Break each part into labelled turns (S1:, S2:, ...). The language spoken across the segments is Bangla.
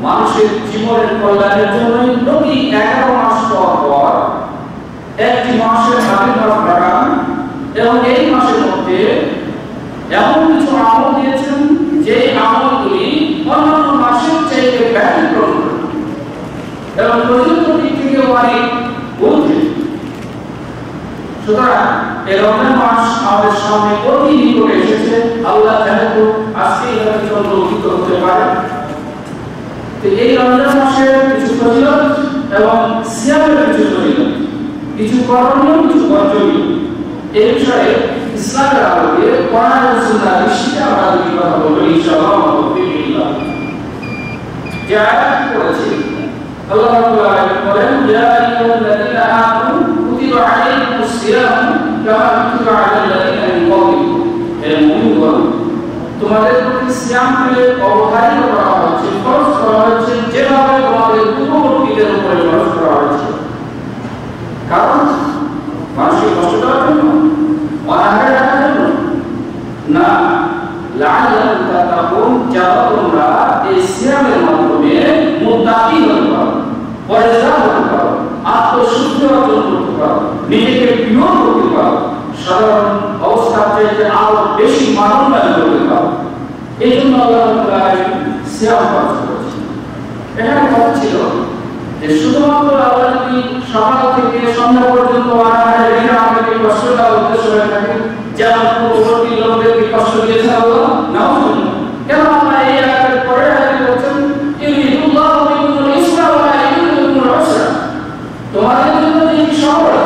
S1: মানুষের জীবনের কল্যাণের জন্য প্রতি 11 মাস পর একটি মাসের আবির্ভাব ঘটান এবং এই মাসের মধ্যে এমন কিছু আমল দিয়েছেন যে আমলগুলি অন্যান্য মাসের চাইতে ব্যতিক্রম এবং প্রযুক্ত দিক থেকে অনেক ঊর্ধ্বে। সুতরাং এই রমজান মাস আমাদের সামনে অতি নিকটে এসেছে। আল্লাহ যেহেতু আজকে এভাবে চন্দ্রোদিত হতে পারে, তো এই রমজান মাসের কিছু ফজিলত এবং সিয়ামের কিছু ফজিলত, কিছু করণীয়, কিছু বর্জনীয়, এই বিষয়ে ইসলামের আলোকে কোরআন ও সুন্নাহ দৃষ্টিতে আমরা দুটি কথা বলবো ইনশাআল্লাহ। যে আয়াত পড়েছি আল্লাহ রাব্বুল আলামিন বলেন, ইয়া আইয়ুহাল্লাযীনা আমানু কুতিবা আলাইকুমুস সিয়াম কামা কুতিবা আলাল লাযীনা মিন ক্বাবলিকুম। হে মুমিনগণ, তোমাদের প্রতি সিয়ামকে অবধারিত করা হয়েছে, ফরজ করা হয়েছে যেভাবে তোমাদের পূর্ববর্তীদের উপরে ফরজ করা হয়েছে। কারণ মানুষকে কষ্ট দেওয়ার জন্য, অনাহারে রাখার জন্য না, লাআল্লাকুম তাত্তাকুন, যাতে তোমরা এই সিয়ামের মাধ্যমে মুত্তাকি হতে পারো, পরেজগার হতে পারো, আত্মশুদ্ধি অর্জন করতে পারো, নিজেকে পিওর করতে পারো, সাধারণ অবস্থার চাইতে আরো বেশি মানবান করতে পারো। এই জন্য আল্লাহ রাব্বুল আলামিন সিয়াম ফরজ করেছেন। এখানে কথা ছিল যে শুধুমাত্র আল্লাহ যদি সকাল থেকে সন্ধ্যা পর্যন্ত অনাহারে রেখে আমাদেরকে কষ্ট দেওয়ার উদ্দেশ্য হয়ে থাকে, যেমন পূর্ববর্তী লোকদেরকে কষ্ট দিয়েছে আল্লাহ, নাউজুবিল্লাহ। কেন আল্লাহ এই আয়াতের পরে আয়াতে বলছেন, ইউরিদুল্লাহু বিকুমুল ইসরা ওয়া লা ইউরিদু বিকুমুল উসরা, তোমাদের জন্য যেটি সহজ,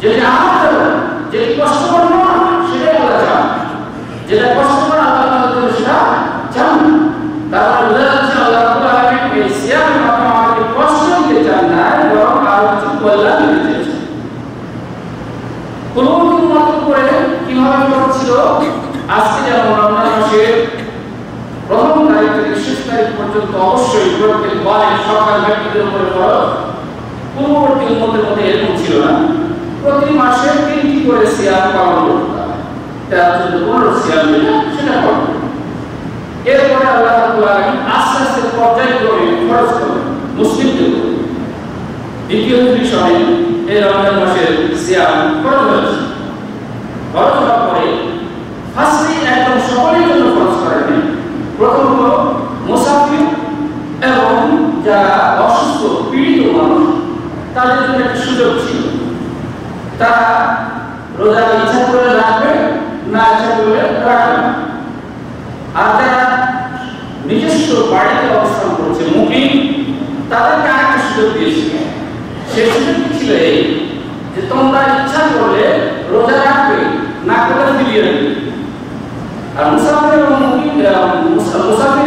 S1: যেটি আরামদায়ক, যেটি কষ্টকর নয়, সেটাই আল্লাহ চান। যেটা কষ্টকর আল্লাহ তাআলার জন্য সেটা চান। তারপরে বোঝা যাচ্ছে আল্লাহ রাব্বুল আলামিন এই সিয়ামের মাধ্যমে আমাদের কষ্ট দিতে চান না, বরং আরো কিছু কল্যাণ দিতে চান। পূর্ববর্তী উম্মত করে কিভাবে করছিল, আজকে যেমন রমজান মাসের প্রথম তারিখ থেকে শেষ তারিখ পর্যন্ত অবশ্যই প্রত্যেক বারের সকাল ব্যক্তিদের উপরে ফরজ। পূর্ববর্তী উম্মতের মধ্যে এরকম ছিল না। প্রতি মাসে 3টি করে সিয়াম পালন করতে হবে, 13-15 সিয়াম সেটা পালন। এরপরে আল্লাহ রাব্বুল আলামিন আস্তে আস্তে পর্যায়ক্রমে ফরজ করেন মুসলিমদের উপর। দ্বিতীয় বিষয়, এই রমজান মাসের সিয়াম ফরজ হয়েছে। ফরজ হওয়ার পরে ফার্স্টলি একদম সকলের জন্য ফরজ করেন। প্রথমত মুসাফির এবং যারা অসুস্থ পীড়িত মানুষ, তাদের জন্য একটা সুযোগ ছিল। তারা রোজা ইচ্ছা করে রাখবে, না ইচ্ছা করে রাখবে না। আর যারা নিজস্ব বাড়িতে অবস্থান করছে, মুকিম, তাদেরকে আরেকটা সুযোগ দিয়েছিল। সেই সুযোগটি ছিল এই যে তোমরা ইচ্ছা করলে রোজা রাখবে, না করলে ফিরিয়ে দেবে। আর মুসাফির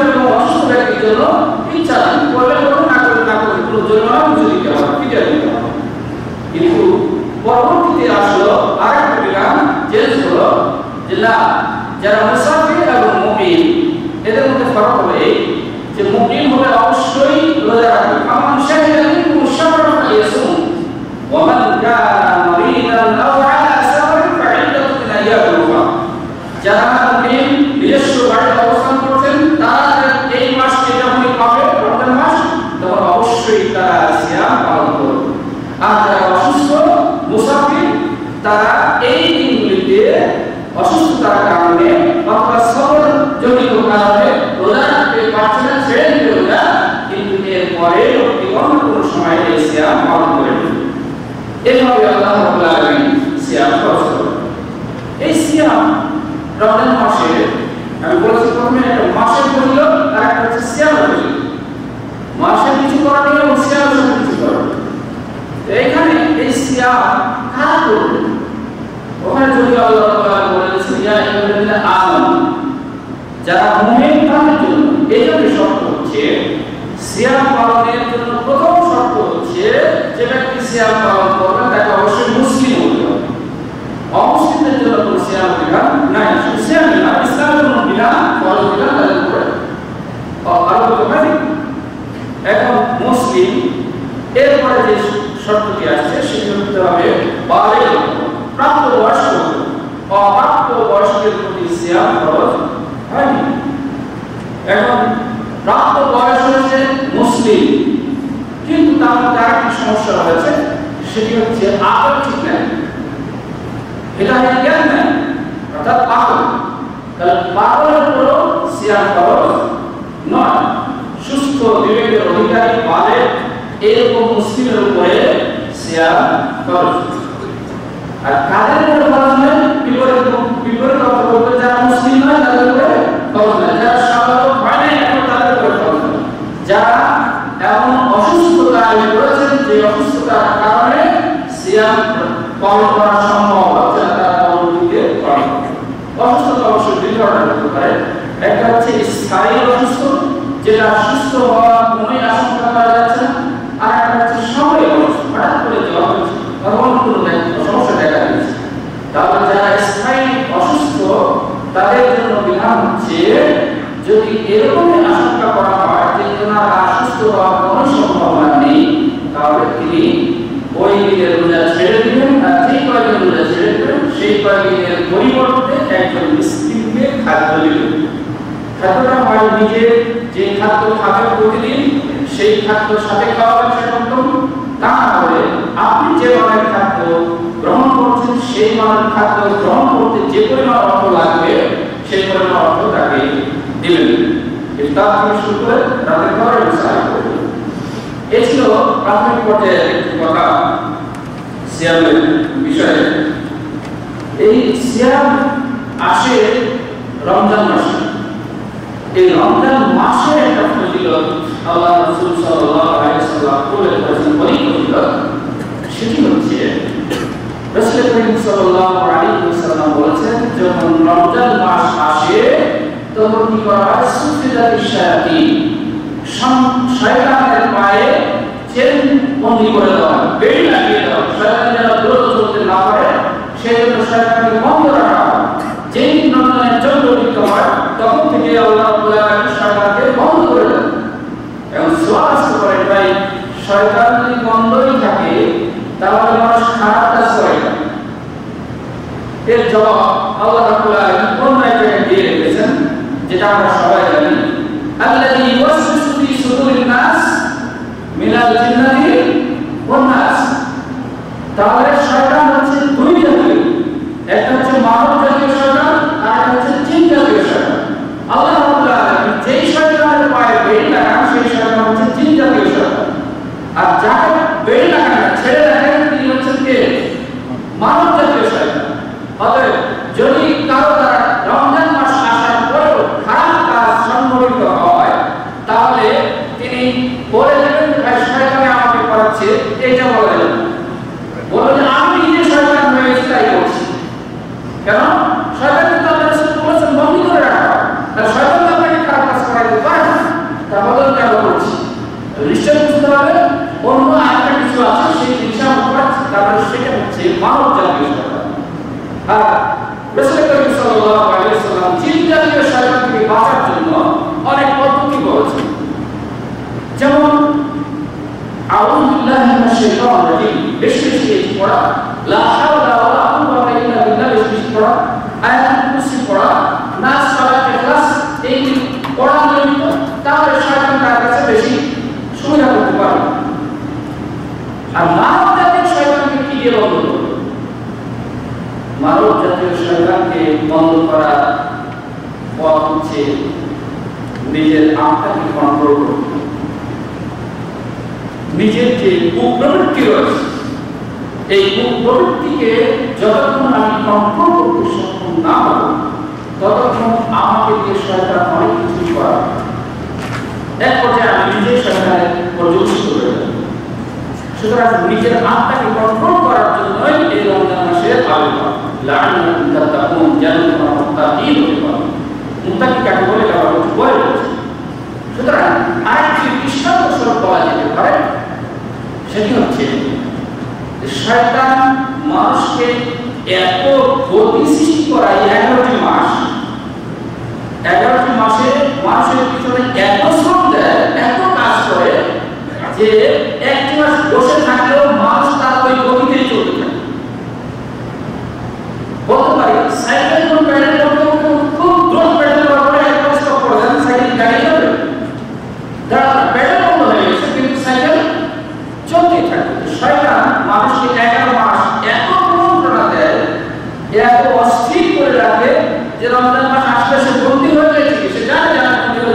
S1: এবং অসুস্থ ব্যক্তির জন্য ইচ্ছা করলে করবে, না করলে না করলে কোনো জরিমানা বুঝে দিতে হবে, ফিরিয়ে দিতে হবে। কিন্তু পরবর্তীতে আসলো আরেকটা বিধান চেঞ্জ হলো যে না, যারা মুসাফির এবং মুকিম, এদের মধ্যে ফারাক হবে এই যে মুকিম হলে অবশ্যই রোজা রাখবে। আমান শাহিদা মিনকুম শাহরা ফালিয়াসুম ওয়া মান কানা মারিদান আও আলা সাফারিন ফাইদাতুন মিন আইয়ামিন উখরা। যারা মুকিম নিজস্ব বাড়িতে অবস্থান করছেন, তারা এই মাসকে যখনই পাবে, রমজান মাস, তখন অবশ্যই তারা সিয়াম পালন করবে। আর যারা অসুস্থ মুসাফির, তারা এই দিনগুলিতে অসুস্থতার কারণে অথবা সফর জনিত কারণে রোজা রাখতে পারছে না, ছেড়ে দিতে রোজা, কিন্তু এরপরে অন্য কোনো সময় এই সিয়াম পালন করে নেবে। এভাবে আল্লাহ রাব্বুল আলামিন সিয়াম ফরজ করেন। এই সিয়াম রমজান মাসে আমি বলেছি প্রথমে একটা মাসের ফজিলত, আর একটা হচ্ছে সিয়ামের ফজিলত। মাসের কিছু করণীয় এবং সিয়ামের কিছু করণীয়। এখানে এই সিয়াম কারা করবে? ওখানে যদি আল্লাহ তাআলা বলেছেন ইয়া আইয়ুহাল্লাযীনা আমানু, যারা মুমিন তাদের জন্য। এই জন্য শর্ত হচ্ছে সিয়াম পালনের জন্য প্রথম শর্ত হচ্ছে যে ব্যক্তি সিয়াম পালন করবে তাকে অবশ্যই মুসলিম হতে হবে। অমুসলিমদের জন্য কোনো সিয়াম বিধান নাই। শুধু সিয়াম না, ইসলামের কোনো বিধান, ফরজ বিধান তাদের উপরে আরোপিত হয়নি। এখন মুসলিম, এরপরে যে শর্তটি আসছে সেটি হতে হবে বালিগ, প্রাপ্তবয়স্ক। অপ্রাপ্ত বয়স্কের প্রতি সিয়াম ফরজ হয়নি। এখন প্রাপ্ত বয়স হয়েছে, মুসলিম, কিন্তু তার মধ্যে আরেকটি সমস্যা রয়েছে, সেটি হচ্ছে আকল ঠিক নেই, এটা জ্ঞান নেই, অর্থাৎ পাগল। তাহলে পাগলের উপরও সিয়াম ফরজ নয়। সুস্থ বিবেকের অধিকারী বালেগ এরকম মুসলিমের উপরে সিয়াম ফরজ। আর কাদের উপরে ফরজ নয়? বিপরীত অর্থ বলতে যারা মুসলিম নয় তাদের উপরে ফরজ নয়, যারা সাধারণ হয় না এখন তাদের উপরে ফরজ নয়। যারা এমন অসুস্থতায় পড়েছেন যে অসুস্থতার কারণে সিয়াম পালন করা সম্ভব হচ্ছে না, তারা পরবর্তীতে পালন করবে। অসুস্থতা অবশ্যই দুই ধরনের হতে পারে। একটা হচ্ছে স্থায়ী অসুস্থ, যেটা সুস্থ হওয়ার কোনোই আশঙ্কা করা যাচ্ছে না, আর একটা হচ্ছে সাময়িক অসুস্থ, হঠাৎ করে জ্বর হচ্ছে তখন কোনো সমস্যা দেখা দিচ্ছে। তাহলে যারা স্থায়ী অসুস্থ তাদের জন্য বিধান হচ্ছে, যদি এরকমই আশঙ্কা করা হয় যে ওনার সুস্থ হওয়ার কোনো সম্ভাবনা নেই, তাহলে তিনি ওই দিনের রোজা ছেড়ে দিবেন, আর যে কয়েকদিন রোজা ছেড়ে দিবেন সেই কয়েকদিনের পরিবর্তে একজন মিসকিনকে খাদ্য দিবেন। খাদ্যটা হয় নিজে যে খাদ্য খাবেন প্রতিদিন সেই খাদ্যের সাথে খাওয়াবেন সেরকম, তা না হলে আপনি যে মানের খাদ্য গ্রহণ করছেন সেই মানের খাদ্য গ্রহণ করতে যে পরিমাণ অর্থ লাগবে সেই পরিমাণ অর্থ তাকে দিবেন। ইফতার থেকে শুরু করে রাতের খাবারের বিষয় করবেন। এ ছিল প্রাথমিক পর্যায়ে একটি কথা সিয়ামের বিষয়ে। এই সিয়াম আসে রমজান মাসে। এই রমজান মাসে একটা ফজিলত আল্লাহ রাসূল সাল্লাল্লাহু আলাইহি ওয়াসাল্লাম বলেছেন, অনেক ফজিলত। সেটি হচ্ছে রাসূল করিম সাল্লাল্লাহু আলাইহি ওয়াসাল্লাম বলেছেন, যখন রমজান মাস আসে তখন কি করা হয়? সুফিদাতিশ শায়াতিন, শয়তানের পায়ে চেন বন্দী করে দেওয়া হয়, বেড়ি লাগিয়ে দেওয়া হয়, শয়তান যেন দ্রুত চলতে না পারে সেই জন্য শয়তানকে বন্ধ রাখা হয়। যেই রমজানের চন্দ্র উদিত হয় তখন থেকে আল্লাহ রাব্বুল আলামিন শয়তানকে বন্ধ করে দেন। এবং সুবহানাল্লাহ করে ভাই, শয়তান যদি বন্ধই থাকে তাহলে মানুষ খারাপ কাজ করে না। এর জবাব আল্লাহ রাব্বুল আলামিন কোন আয়াতে দিয়ে রেখেছেন, যেটা আমরা সবাই জানি, আল্লাযী ইউওয়াসওয়িসু ফি সুদুরিন নাস মিনাল জিন্নাতি ওয়ান নাস। তাহলে শয়তান হচ্ছে দুই জাতীয়, একটা হচ্ছে মানব জাতীয় শয়তান আর একটা হচ্ছে জিন জাতীয় শয়তান। আল্লাহ রাব্বুল আলামিন যেই শয়তানের পায়ে বেড়ি লাগান সেই শয়তান হচ্ছে জিন জাতীয় শয়তান, আর যাকে বেড়ি লাগান ছেড়ে রাখেন তিনি হচ্ছেন কে? মানব জাতীয় শয়তান। অতএব যদি কারো দ্বারা রমজান মাস আসার পরেও খারাপ কাজ সংঘটিত হয় তাহলে তিনি বলে দেবেন ভাই শয়তান আমাকে করাচ্ছে, এইটা বলে দেবেন, বলবেন আমি নিজে শয়তান হয়েছি তাই করছি। কেন? শয়তান কিন্তু আল্লাহ রাসূল বলেছেন বন্দী করে রাখা, আর শয়তান তো আপনাকে খারাপ কাজ করাইতে পারে না, তা বদল কেন করছি? নিশ্চয় বুঝতে হবে অন্য আরেকটা কিছু আছে সেই জিনিস আমরা করাচ্ছি, তারপরে সেটা হচ্ছে মানব জাতীয় শয়তান। আর রাসূল করিম সাল্লাল্লাহু আলাইহি ওয়াসাল্লাম জিন জাতীয় শয়তান থেকে বাঁচার জন্য অনেক পদ্ধতি বলেছেন। যেমন আউযু বিল্লাহি মিনাশ শাইতানির রাজীম, বেশি বেশি পড়া, লা হাওলা ওয়ালা কুওয়াতা ইল্লা বিল্লাহ বেশি বেশি পড়া, আয়াতুল কুরসি পড়া, নাস ফালাক ইখলাস এই পড়া নিয়মিত, তাহলে শয়তান তার কাছে বেশি সুবিধা করতে পারবে। আর মানব জাতীয় শয়তানকে কি দিয়ে বন্ধ করবে? মানব জাতীয় শয়তানকে বন্ধ করার পথ হচ্ছে নিজের আত্মাকে কন্ট্রোল করতে। নিজের যে কুপ্রবৃত্তি রয়েছে এই কুপ্রবৃত্তিকে যতক্ষণ আমি কন্ট্রোল করতে সক্ষম না হব ততক্ষণ আমাকে দিয়ে শয়তান অনেক কিছু করাবে। এক পর্যায়ে আমি নিজের শয়তানের প্রযুক্ত করে দেব। সুতরাং নিজের আত্মাকে কন্ট্রোল করার জন্যই এই রমজান মাসের আবেদন, লাআল্লাকুম তাত্তাকুন, যেন তোমরা মুত্তাকিন হতে পারো। মুত্তাকি কাকে বলে এটা বলে বলেছে। সুতরাং আরেকটি দৃষ্টান্ত স্বরূপ বলা যেতে পারে, সেটি হচ্ছে শয়তান মানুষকে এত গতি সৃষ্টি করায় 11টি মাস, 11টি মাসে মানুষের পিছনে এত শ্রম দেয়, এত কাজ করে যে একটি মাস বসে থাকলেও মানুষ তার ওই গতিতেই চলতে থাকে। বলতে পারি সাইকেল কোন প্যাডেল করতে খুব দ্রুত প্যাডেল করার পরে একবার স্টপ করে দেন, সাইকেল গাড়ি যাবে, পেট্রোল বন্ধ হয়ে গেছে কিন্তু সাইকেল চলতেই থাকে। শয়তান মানুষকে 11 মাস এত কুমন্ত্রণা দেয়, এত অস্থির করে রাখে যে রমজান মাস আসলে সে বন্দী হয়ে গেছে, সে জানে বন্দী হলে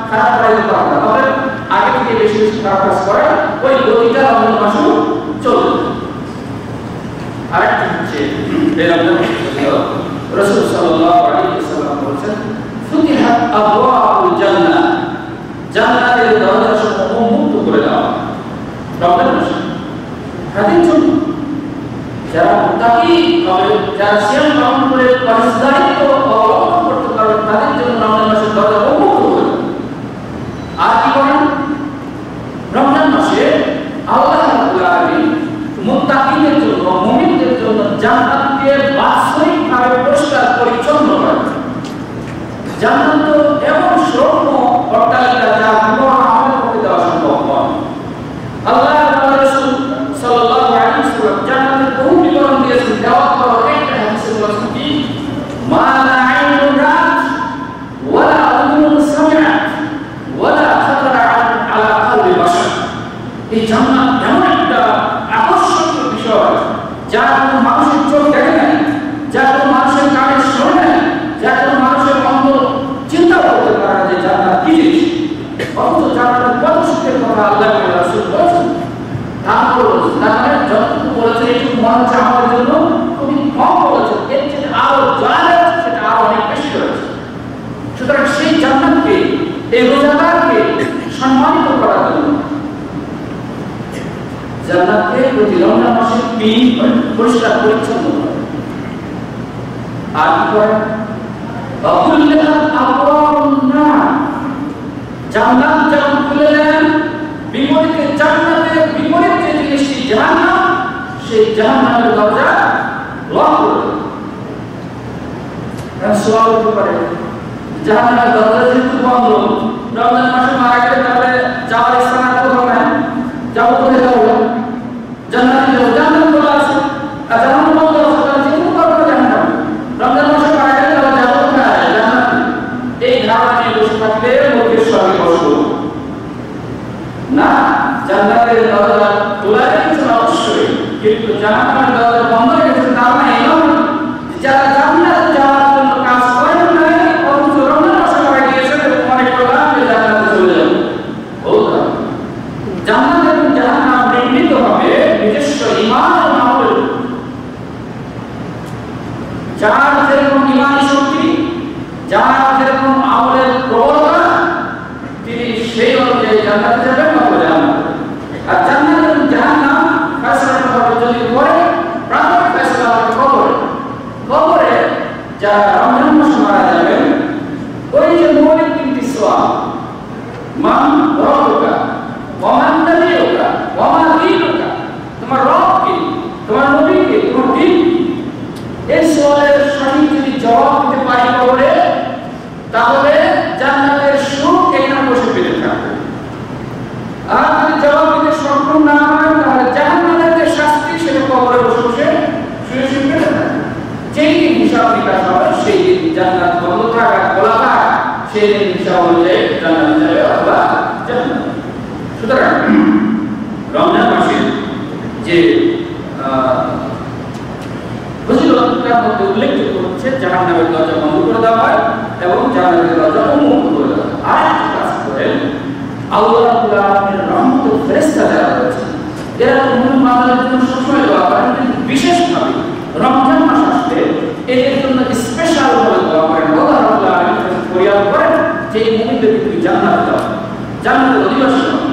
S1: খারাপ কাজ করতে হবে, তবে আগে থেকে বেশি বেশি খারাপ কাজ করে ওই গতিটা রমজান মাসও চলবে। আরেকটা হচ্ছে এই রমজান মাসে রাসূল সাল্লাল্লাহু আলাইহি ওয়াসাল্লাম বলেছেন ফুতিহাত আবওয়াবুল জান্নাহ, জান্নাতের দরজাসমূহ উন্মুক্ত করে দেওয়া রমজান মাসে। তাদের জন্য যারা মুত্তাকি হবে, যারা সিয়াম পালন করে পরহেজগারিত্ব অবলম্বন করতে পারবে, তাদের জন্য রমজান মাসের দরজা উন্মুক্ত করে। আর কি করেন রমজান মাসে আল্লাহ রাব্বুল আলামিন মুত্তাকিদের জন্য, মুমিনদের জন্য জান্নাতকে বাস্তবিকভাবে পরিষ্কার পরিচ্ছন্ন করেন। জান্নাত তো এমন স্বর্ণ অট্টালিকা যা কোনো আমল করতে দেওয়া সম্ভব নয়। আল্লাহ রাসূল সাল্লাল্লাহু আলাইহি ওয়াসাল্লাম জান্নাতের বহু বিবরণ দিয়েছেন। দেওয়া পর একটা হাদিসে বলেছেন কি মা লা আইনুন রাআত ওয়ালা উযুনুন সামিআত ওয়ালা খাতারা আলা কলবি বাশার। এই জান্নাত এমন একটা আকর্ষণীয় বিষয় যা কোনো মানুষের চোখ দেখে নাই, যা কোনো মানুষের কানে শোনে নাই, যা কোনো মানুষের অন্তর চিন্তা করতে পারে না যে জান্নাত কি জিনিস। অথচ জান্নাতের কত সুখের কথা আল্লাহ রাসূল বলেছেন। তারপর যতটুকু বলেছেন এইটুকু মনে হচ্ছে আমাদের জন্য খুবই কম বলেছেন, এর চেয়ে আরো যা আছে সেটা আরো অনেক বেশি রয়েছে। সুতরাং সেই জান্নাতকে, এই রোজাদারকে সম্মানিত করার জন্য জান্নাতকে প্রতি রমজান মাসে ক্লিন করে, পরিষ্কার পরিচ্ছন্ন করে। আর কি করে বাকুল্লাত আবওয়াবুন নার, জান্নাত যখন খুলে দেন বিপরীতে জান্নাতের বিপরীত যে জিনিসটি জাহান্নাম, সেই জাহান্নামের দরজা লক করে দেন। সওয়াল হতে পারে জাহান্নামের দরজা যেহেতু বন্ধ, রমজান মাসে মারা গেলে তাহলে যাওয়ার স্থান আর কোথাও নাই, যাবো কোথায় যাবো? জান্নাতে যাবো, জান্নাত খোলা আছে আর জাহান্নাম বন্ধ আছে, তাহলে যেহেতু করবো জাহান্নাম। রমজান মাসে মারা গেলে তাহলে যাবো কোথায়? জান্নাতে। এই ধারণা নিয়ে বসে থাকলে মুখের সঙ্গে বসবো না। জান্নাতের দরজা খোলা রেখেছেন অবশ্যই, কিন্তু জাহান্নামের দরজা বন্ধ রেখেছেন। তার মানে এই নয় যারা জান্নাতে যাওয়ার জন্য কাজ করেন নাই অথচ রমজান মাসে মারা গিয়েছেন এবং মনে করলাম যে জান্নাতে চলে যাবো। জান্নাত এবং জাহান্নাম নির্মিত হবে নিজস্ব ঈমান ও আমলের উপর। যার যেরকম ঈমানী শক্তি, যার যেরকম আমলের প্রবলতা, তিনি সেই অনুযায়ী জান্নাতে যাবেন বা চলে যাবেন। আর জান্নাত এবং জাহান্নাম ফয়সালা হবে যদি পরে, প্রাথমিক ফয়সালা হবে কবরে। কবরে যারা রমজান মাসে মারা যাবেন, ওই যে মৌলিক তিনটি সওয়াল, মান রব্বুকা ওয়া মান নবিয়ুকা ওয়া মা দীনুকা, তোমার রব কি, তোমার নবী কি, তোমার দ্বীন কি, এই সওয়ালের সঠিক যদি জবাব দিতে পারি কবরে, তাহলে জান্নাতের সুখ এখানে বসে পেতে থাকবে। আর যদি জবাব দিতে সক্ষম না হয় তাহলে জাহান্নামের যে শাস্তি সেটা কবরে বসে বসে শুয়ে শুয়ে পেতে থাকবে। যেই দিন হিসাব নিকাশ হবে সেই দিন জান্নাত বন্ধ থাক আর খোলা থাক, সেই দিন হিসাব অনুযায়ী জান্নাতে যাবে অথবা জাহান্নামে। সুতরাং রমজান মাসের যে ফজিলতটার মধ্যে উল্লেখযোগ্য হচ্ছে জাহান্নামের দরজা বন্ধ করে দেওয়া হয় এবং জান্নাতের দরজা উন্মুক্ত করে দেওয়া হয়। আরেকটি কাজ করেন আল্লাহ রাব্বুল আলামিনের রহমত ও ফেরেশতা যারা রয়েছে, এরা মুমিন বান্দাদের জন্য সবসময় দোয়া করেন, কিন্তু বিশেষভাবে রমজান মাস আসলে এদের জন্য স্পেশাল ভাবে দোয়া করেন। আল্লাহ রাব্বুল আলামিন ফরিয়াদ করেন যে এই মুমিনদেরকে তুমি জান্নাতে দাও, জান্নাতের অধিবাসী করো।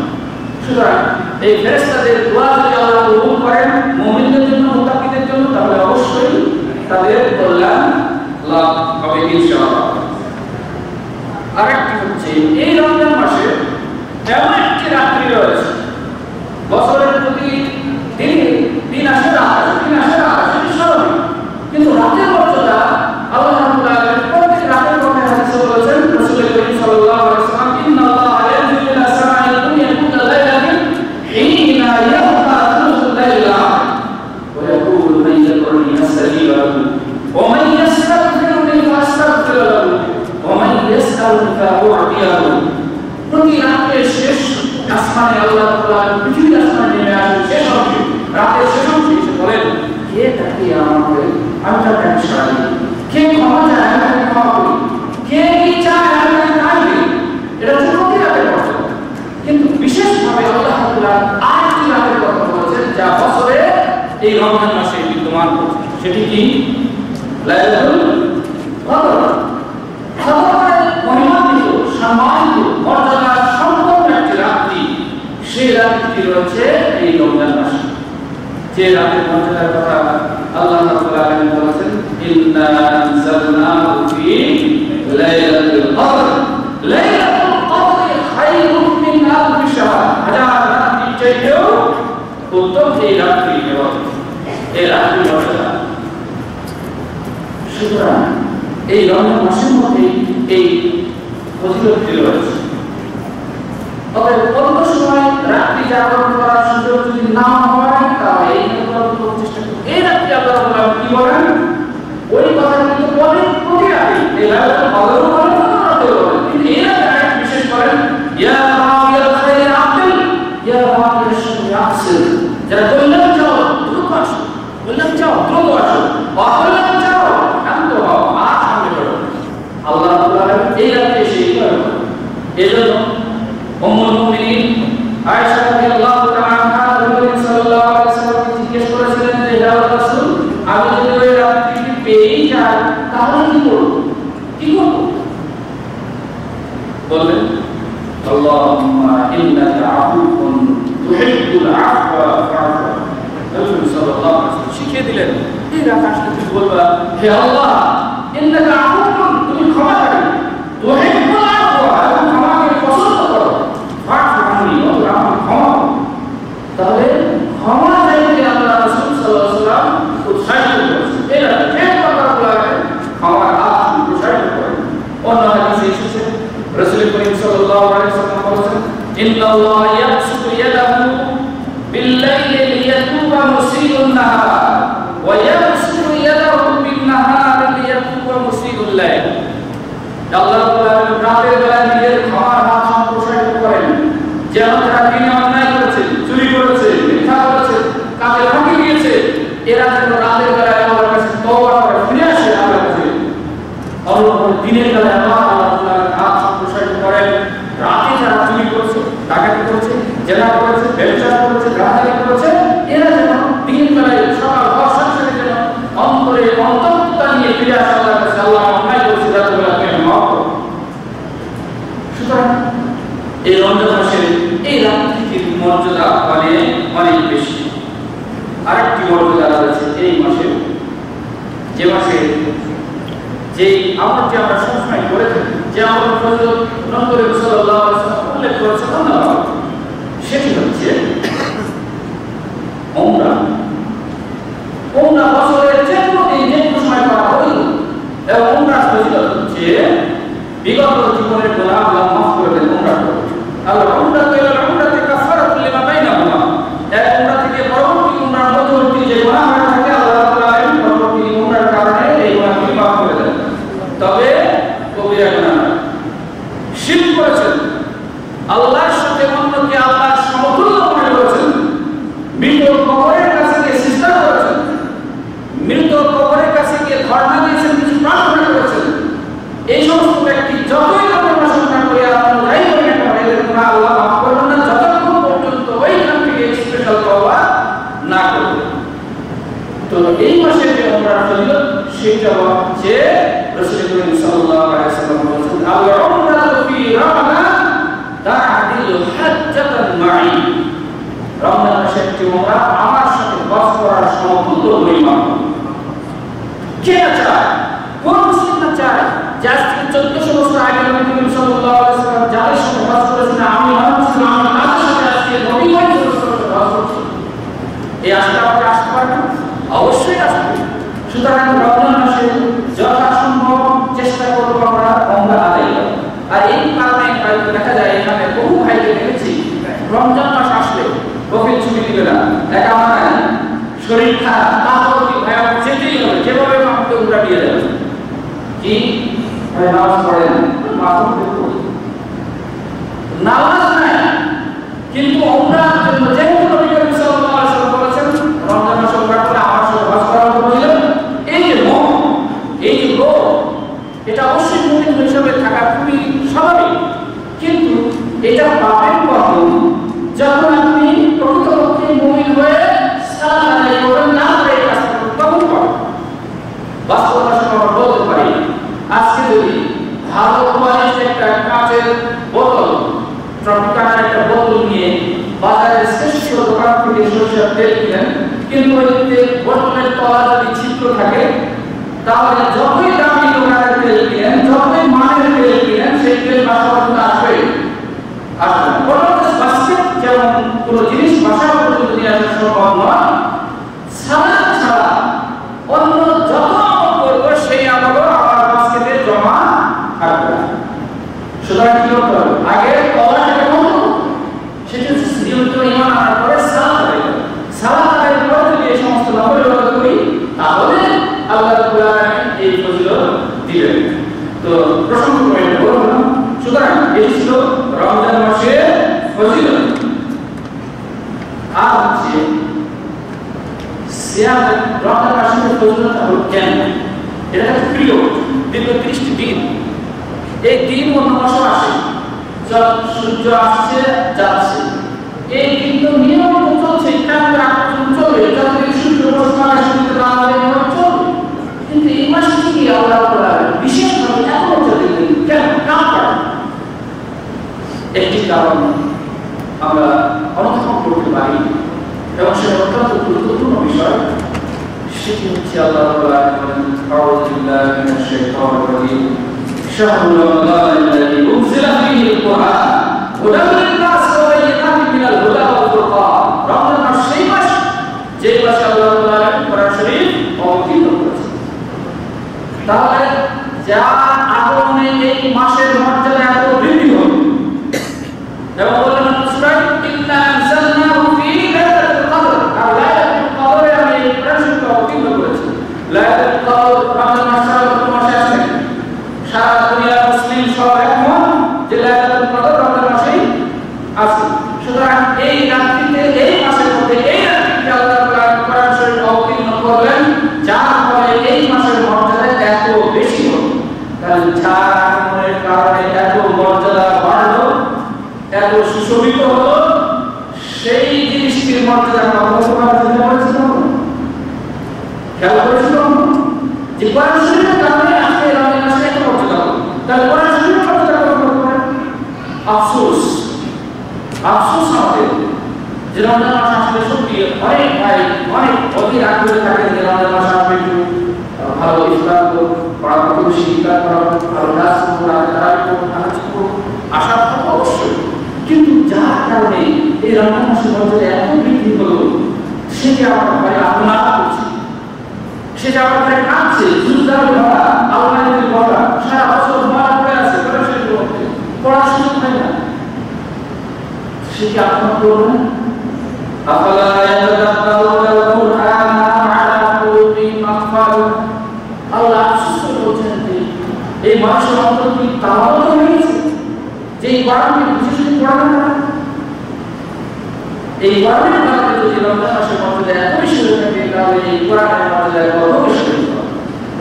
S1: সুতরাং এই ফেরেশতাদের দোয়া যদি আল্লাহ কবুল করেন মুমিনদের জন্য, মুত্তাকিদের জন্য, তাহলে অবশ্যই তাদের কল্যাণ লাভ হবে ইনশাআল্লাহ। আরেকটি হচ্ছে এই রমজান মাসে এমন একটি রাত্রি রয়েছে, বছরের প্রতি দিন আসে রাত আসে, দিন আসে রাত আসে, স্বাভাবিক, কিন্তু রাতের মর্যাদা আল্লাহ রাব্বুল আলামিন প্রত্যেক রাতের কথা হাদিসে বলেছেন। রাসূল করিম সাল্লাল্লাহু আলাইহি ওয়াসাল্লাম ইন্নাল্লাহা ইয়ানজিলু ইলা সামা'i দুনিয়া কুল্লা লাইলাতিন হিনা ইয়াবকা থুলুসুল লাইলা ওয়া ইয়াকুলু মান ইয়াদ'উনি আস্তাজিব লাহু ওয়া মান ইয়াস্তাগফিরুনি ফাস্তাগফির লাহু ওয়া মান ইয়াসআলুনি ফাউ'তিয়াহু। প্রতি রাতে রাত্রিতে শেষ আসমানে আল্লাহ তাআলা পৃথিবীর আসমানে নেমে আসেন শেষ অংশে, রাতের শেষ অংশে এসে বলেন, কে তাকে আমাকে আমি তাকে সাড়া দিই, কে ক্ষমা চায় আমি তাকে ক্ষমা করি, কে কি চায় আমি তাকে তাই দিই। এটা হচ্ছে প্রতি রাতের কথা। কিন্তু বিশেষভাবে আল্লাহ তাআলা আরেকটি রাতের কথা বলেছেন যা বছরে এই রমজান মাসে বিদ্যমান হচ্ছে, সেটি কি? লাইলাতুল কদর। কদরের মহিমান্বিত, সম্মানিত, মর্যাদা সম্পন্ন একটি রাত্রি, সেই রাত্রিটি রয়েছে এই রমজান মাসে। যে রাতের মর্যাদার কথা আল্লাহ রাব্বুল আলামিন বলেছেন, ইন্না আনজালনাহু ফি লাইলাতুল কদর, লাইলাতুল কদর খায়রুম মিন আলফি শাহর। হাজার রাত্রির চাইতেও উত্তম এই রাত্রি এবং এই রাত্রির মর্যাদা। সুতরাং এই রমজান মাসের মধ্যে এই ফজিলতটি রয়েছে। তবে অল্প সময় রাত্রি জাগরণ করার সুযোগ যদি না হয় তাহলে এই চেষ্টা করুন। এই রাত্রি আল্লাহ তাআলা কি বলেন? ওই কথা কিন্তু বলেন প্রতি রাতে, এই লাইলাতুল কদর বলেন, রাতেও বলেন, কিন্তু এই রাতে আরেক বিশেষ করেন, ইয়া বাগিয়াল খায়র আকিল, ইয়া বাগিয়াল শাররি আকসির। যারা কল্যাণ চাও দ্রুত আসো, কল্যাণ চাও দ্রুত আসো, অকল্যাণ চাও শান্ত হও, আর সামনে করো। আল্লাহ রাব্বুল আলামিন এই রাতে সেই করে। এজন্য উম্মুল মুমিনিন আয়েশা রাদিয়াল্লাহু তাআলা আনহা নবী সাল্লাল্লাহু আলাইহি ওয়াসাল্লামকে জিজ্ঞেস করেছিলেন যে, হে আল্লাহর রাসূল, আমি যদি ওই রাত্রিটি পেয়েই যাই তাহলে কি করব? কি করব? বললেন, আল্লাহুম্মা ইন্নাকা আফুউন তুহিব্বুল আফওয়া ফা'ফু। নবী সাল্লাল্লাহু আলাইহি ওয়াসাল্লাম শিখিয়ে দিলেন, এই রাত আসলে তুমি বলবা, হে আল্লাহ, ইন্নাকা আফুউন, তুমি ক্ষমাকারী, তুহিব্বুল আফওয়া, এবং ক্ষমাকে পছন্দ করো, ফা'ফু আননি, অতঃপর আমাকে ক্ষমা করো। তাহলে ক্ষমা চাইতে আল্লাহ রাসূল সাল্লাল্লাহু আলাইহি ওয়াসাল্লাম উৎসাহিত করেছেন। এই রাতে যে কথা বলাকে ক্ষমার হাত উৎসাহিত করেন। অন্য হাদিসে এসেছে রাসূল করিম সাল্লাল্লাহু আলাইহি ওয়াসাল্লাম বলেছেন, ইন্নাল্লাহা ইয়াবসুতু ইয়াদাহু বিল-লাইলি লিয়াতুবা মুসিউন নাহার ওয়া ইয়াবসুতু ইয়াদাহু বিন-নাহারি লিয়াতুবা মুসিউল লাইল। আল্লাহ রাব্বুল আলামিন রাতের বেলা নিজের ক্ষমার হাত সম্প্রসারিত করেন, যেন তারা দিনে অন্যায় করেছে, চুরি করেছে, মিথ্যা বলেছে, কাজে ফাঁকি দিয়েছে, এরা যেন রাতের বেলায় আল্লাহর কাছে তওবা করে ফিরে আসে আল্লাহর কাছে। অন্যভাবে দিনের বেলায় আল্লাহ তাআলার হাত সম্প্রসারিত করেন। রাতে যারা চুরি করেছে, ডাকাতি করেছে, জেনা করেছে, ব্যবচার করেছে, গাঁজাখুরি করেছে, এরা যেন দিনের বেলায় সকাল হওয়ার সাথে সাথে যেন অন্তরে অন্তর্মুক্তা নিয়ে ফিরে আসে আল্লাহর কাছে, আল্লাহ অন্যায় করেছে, রাতের বেলা তুমি মাফ করো। সুতরাং এই রমজান মাসের এই রাত্রিটির মর্যাদা অনেক বেশি। আরেকটি মর্যাদা রয়েছে এই মাসে, যে মাসে যেই আমলটি আমরা সবসময় করে থাকি, যে আমল ফজিলত নবী সাল্লাল্লাহু আলাইহি ওয়াসাল্লাম উল্লেখ করেছেন, সেটি হচ্ছে উমরা। উমরা বছরের যে কোনো দিন যে কোনো সময় করা হয়, এবং উমরার ফজিলত হচ্ছে বিগত জীবনের গুনাহ আল্লাহ মাফ করে দেন উমরা করে। আল্লাহ উমরা তো এলো, উমরা থেকে কাফারাতুল লিমা বাইনাহুমা, এক উমরা থেকে পরবর্তী উমরার মধ্যবর্তী যে গুনাহ হয়ে থাকে আল্লাহ রাব্বুল আলামিন পরবর্তী উমরার কারণে এই গুনাহগুলি মাফ করে দেন। তবে কবিরা গুনাহ নয়। শিরক করেছেন, আল্লাহর সাথে অন্যকে আল্লাহর সমতুল্য মনে করেছেন, মৃত কবরের কাছে গিয়ে সিজদা করেছেন, মৃত কবরের কাছে গিয়ে ধর্ণা দিয়েছেন, কিছু প্রার্থনা করেছেন, এই সমস্ত ব্যক্তি যতই প্রশংসা করে আপনারা যাই করেন না কেন, এদের গুনাহ আল্লাহ মাফ করবেন না যতক্ষণ পর্যন্ত ওইখান থেকে স্পেশাল তওবা না করবে। তো এই মাসের যে উমরার ফজিলত সেটা হচ্ছে রাসূল করিম সাল্লাল্লাহু আলাইহি ওয়াসাল্লাম বলেছেন, আল-উমরাতু ফি রমাদান তা'দিলু হাজ্জাতান মা'i। রমজান মাসের যে উমরা আমার সাথে হজ করার সমতুল্য পরিমাণ। কে চায়? কোন মুসলিম না চায় যে আজ থেকে 1400 বছর আগে নবী করিম সাল্লাল্লাহু আলাইহি ওয়াসাল্লাম যাদের সাথে হজ করেছেন, আমি মুসলিম, আমি তাদের সাথে আজকে নবী করিম সাল্লাল্লাহু আলাইহি ওয়াসাল্লাম হজ করছি, এই আশা আপনি আসতে পারবেন? অবশ্যই আসবে। সুতরাং রমজান মাসে যথাসম্ভব চেষ্টা করব আমরা উমরা আদায় করার। আর এই কারণে দেখা যায় এখানে বহু ভাইকে দেখেছি রমজান মাস আসলে বফিল ছুটি দিবে না, একা মানে শরীর খারাপ, তারপর কি ভাই আমার যেতেই হবে, যেভাবে আমাকে উমরা দিয়ে দেবে। কি নামাজ পড়েন, নামাজ নাই, কিন্তু ওমরার জন্য যেহেতু নবী করিম সাল্লাল্লাহু আলাইহি ওয়াসাল্লাম বলেছেন রমজান মাসে ওমরা করলে আমার সাথে হজ করা হবে, এই যে মোহ, এই যে লোভ, এটা অবশ্যই মুমিন হিসেবে থাকা খুবই স্বাভাবিক। কিন্তু এটা পাবেন কখন? যখন আপনি প্রকৃতপক্ষে মুমিন হয়ে সালাত আদায় করবেন, না করে এই কাজ করবেন, তখন পাবেন। বাস্তবতার সঙ্গে আমরা বলতে পারি, আজকে যদি ভালো কোয়ালিটির একটা কাঁচের বোতল, ট্রপিকানার একটা বোতল নিয়ে বাজারের শ্রেষ্ঠ দোকান থেকে সরষের তেল কিনেন, কিন্তু ওই তেল বোতলের তলা যদি ছিদ্র থাকে, তাহলে যতই দামি দোকানের তেল কিনেন, যতই মানের তেল কিনেন, সেই তেল বাসা পর্যন্ত আসবে আসবে না। বাস্কেট যেমন কোনো জিনিস বাসা পর্যন্ত নিয়ে আসা সম্ভব নয়, সালাত ছাড়া অন্য যত আমল করবো সেই আমলও আমার বাস্কেটে জমা থাকবে। সুতরাং কি করতে হবে? আগে তওবাটাকে বন্ধ করতে হবে, সেটা নিয়মিত ঈমান আনার পরে সালাত আদায় করতে হবে। সালাত আদায়ের পরে যদি এই সমস্ত নফল ইবাদত করি, তাহলে আল্লাহ রাব্বুল আলামিন এই ফজিলত দিবেন। তো প্রসঙ্গক্রমে বললাম, সুতরাং এই ছিল রমজান মাসের ফজিলত। আর হচ্ছে সিয়াম, রমজান মাসের ফজিলত হলো কেন? এটা একটা পিরিয়ড, দীর্ঘ 30টি দিন। এই দিন অন্য মাসে আসে, সূর্য আসছে যাচ্ছে, এই দিন তো নিয়মিত চলছে, কেমন চলবে, যতদিন সূর্য পশ্চিম আসে চলবে। কিন্তু এই মাসে কি আল্লাহ বিশেষভাবে এত মর্যাদা দিলেন কেন? কারণ একটি কারণ আমরা অনুধাবন করতে পারি, এবং সেটা অত্যন্ত গুরুত্বপূর্ণ বিষয়। সেটি হচ্ছে আল্লাহ রাব্বুল আলামিন আউযু বিল্লাহি মিনাশ শাইতানির রাজীম, শাহরু রমাদান আল্লাযী উনজিলা ফীহিল কুরআন হুদাল লিন-নাস ওয়া বায়িনাতিন মিনাল হুদা ওয়াল ফুরকান। রমজান মাস সেই মাস যে মাসে আল্লাহ রাব্বুল আলামিন কোরআন শরীফ অবতীর্ণ করেছেন। তাহলে যা আগমনে এই মাসের মর্যাদা এত বৃদ্ধি হবে, এবং বললেন সূরা ইন্না আনজালনাহু ফী লাইলাতুল কদর, আর লাইলাতুল কদরে আমি এই কোরআন শরীফ অবতীর্ণ করেছি। লাইলাতুল কদর রমজান মাসে আসে, সারা দুনিয়ার মুসলিম সব একমত যে লাইলাতুল কদর রমজান মাসেই আছে। সুতরাং এই রাত্রিতে, এই মাসের মধ্যে, এই রাত্রিতে আল্লাহ তাআলা কোরআন শরীফ অবতীর্ণ করলেন, যার ফলে এই মাসের মর্যাদা এত বেশি হলো। কারণ যার আগমনের কারণে এত মর্যাদা বাড়লো, এত সুশোভিত হলো, সেই জিনিসটির মর্যাদা কখনো চিন্তা করেছিল? খেয়াল করেছিল যে কোরআন শরীফের কারণে আজকে রমজান মাসে এত মর্যাদা হলো। তাহলে কোরআন শরীফের মর্যাদা কত করে? আফসোস, আফসোস আমাদের যে রমজান মাস আসলে সত্যি অনেক ভাই অনেক অধীর আগ্রহে থাকে যে রমজান মাস আসবে, একটু ভালো ইফতার করব, পড়াশোনা শিক্ষা করব, ভালো কাজ করব, তারাই করব, আলোচনা করব, আশা থাকবে অবশ্যই। কিন্তু যার কারণে এই রমজান মাসের মর্যাদা এত বৃদ্ধি হলো, সেটি আমার ভাই আপনার করছে, সেটা আমার ভাই কাঁদছে, জুজদার ভরা, আলমারিতে ভরা, সারা বছর ভরা পড়ে আছে, পড়াশোনা হয় না, সেটি আপনার করবেন। আফালা ইয়াতাদাব্বারুনাল কুরআন আম আলা কুলুবিহিম আকফালুহা। আল্লাহ আফসোস করে বলছেন যে এই মানুষের অন্তর কি তাওয়াক্কুল হয়েছে যে এই কোরআনকে বুঝে শুনে পড়ানো না? এই কোরআনের কারণে যদি রমজান মাসের মর্যাদা এত বেশি হয়ে থাকে, তাহলে এই কোরআনের মর্যাদা কত বেশি হয়ে যাবে।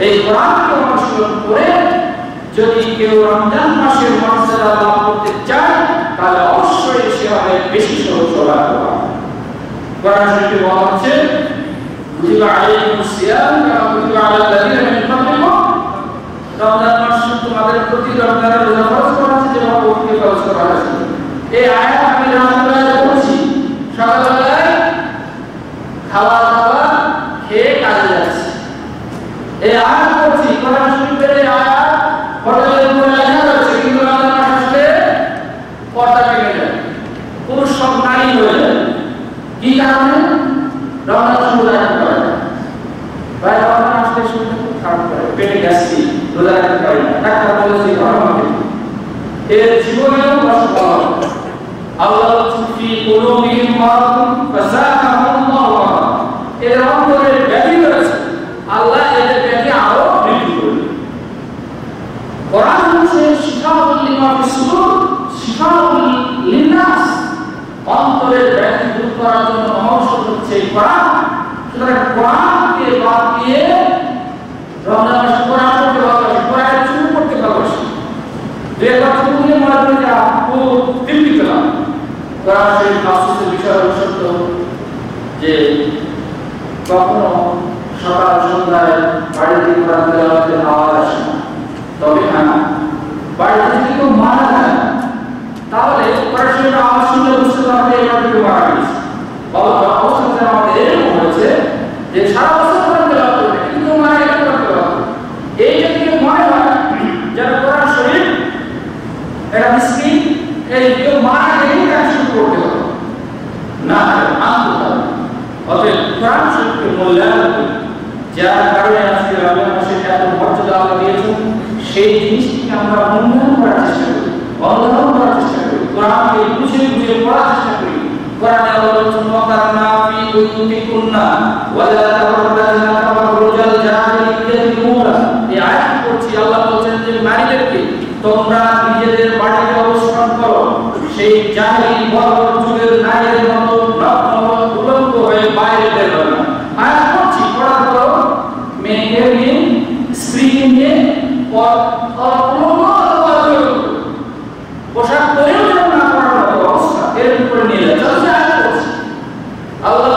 S1: এই কোরআনকে অনুসরণ করে যদি কেউ রমজান মাসের মর্যাদা লাভ করতে চায়, তাহলে অবশ্যই সে হবে বেশি সৌভাগ্যবান। কোরআন শরীফে বলা হচ্ছে, কুতিবা আলাইকুমুস সিয়াম কামা কুতিবা আলাল লাযিনা মিন ক্বাবলিকুম। রমজান মাস তোমাদের প্রতি রমজানের রোজা ফরজ করা হয়েছে, যেভাবে অতীতে ফরজ করা হয়েছে। এই আয়াত আমি রাত্রিবেলা পড়ছি, সকালবেলায় খাওয়া দাওয়া খেয়ে কাজে যাচ্ছি, এই আয়াত পড়ছি, কোরআন শরীফের এই আয়াত হোটেলের উপরে লেখা রয়েছে, কিন্তু রমজান মাস আসলে পর্দা ভেঙে যায়, পুরুষ সব নারী হয়ে যায়। কি কারণে? রমজান শুরু রাখতে পারে না, ভাই রমজান আসলে শরীরটা খুব খারাপ করে, পেটে গ্যাস্ট্রিক, রোজা রাখতে পারে না, ডাক্তার বলেছে গরমে এর জীবনেও কষ্ট পাওয়া। আল্লাহ ফি কুলুবিহিম মারাদুন ফাযাকাহুমুল্লাহু মারাদ, এর অন্তরে ব্যাধি রয়েছে, আল্লাহ এদের ব্যাধি আরো বৃদ্ধি করবে। কোরআন হচ্ছে শিফাউল লিমা ফিস সুদূর, শিফাউল লিন-নাস, সুতরাং কোরআনকে বাদ দিয়ে রমজান মাসে কোরআন পড়তে ভালোবাসে, কোরআন শুরু করতে ভালোবাসে। যে কথা বলে মনে হয় যে খুব তৃপ্তি পেলাম। কোরআন শরীফ মাসুসের বিষয় সত্য যে কখনো সকাল সন্ধ্যায় বাড়িতে কোরআন তেলাওয়াতের আওয়াজ আসে না, তবে হ্যাঁ বাড়িতে যদি কেউ মারা যায় তাহলে কোরআন শরীফের আওয়াজ শুনলে বুঝতে পারবে এবার কেউ মারা গেছে। অবস্থা আমাদের এরকম হয়েছে যে সারা বছর কোরআন তেলাওয়াত করবে কিন্তু মারা গেলে কোরআন তেলাওয়াত করবে। এই যদি মনে হয় যারা কোরআন শরীফ এটা মিসকিন, এই কেউ মারা গেলেই কাজ শুরু করতে হবে না, আনতে হবে। অতএব কোরআন শরীফকে মূল্যায়ন করি, যার কারণে আজকে রমজান মাসে এত মর্যাদা আল্লাহ দিয়েছেন, সেই জিনিসটিকে আমরা মূল্যায়ন করার চেষ্টা করি, অনুধাবন করার চেষ্টা করি, কোরআনকে বুঝে বুঝে পড়ার চেষ্টা করি। কোরআনে আল্লাহ বলেছেন ওয়াকারনা ফি বুয়ুতিকুন্না ওয়ালা তাবাররাজনা তাবাররুজাল জাহিলিয়াতিল উলা। এই আয়াত পড়ছি, আল্লাহ বলেন যে নারীদেরকে তোমরা নিজেদের বাড়িতে অবস্থান করো, সেই জাহিলি বর্বর যুগের নারীদের মতো নগ্ন উলঙ্গ হয়ে বাইরে বের হবে না। আয়াত পড়ছি, পড়ার পর মেয়েকে নিয়ে স্ত্রীকে নিয়ে পোশাক পরেও যেন না করার মতো অবস্থা এর উপরে নিয়ে যাচ্ছে। আল্লাহ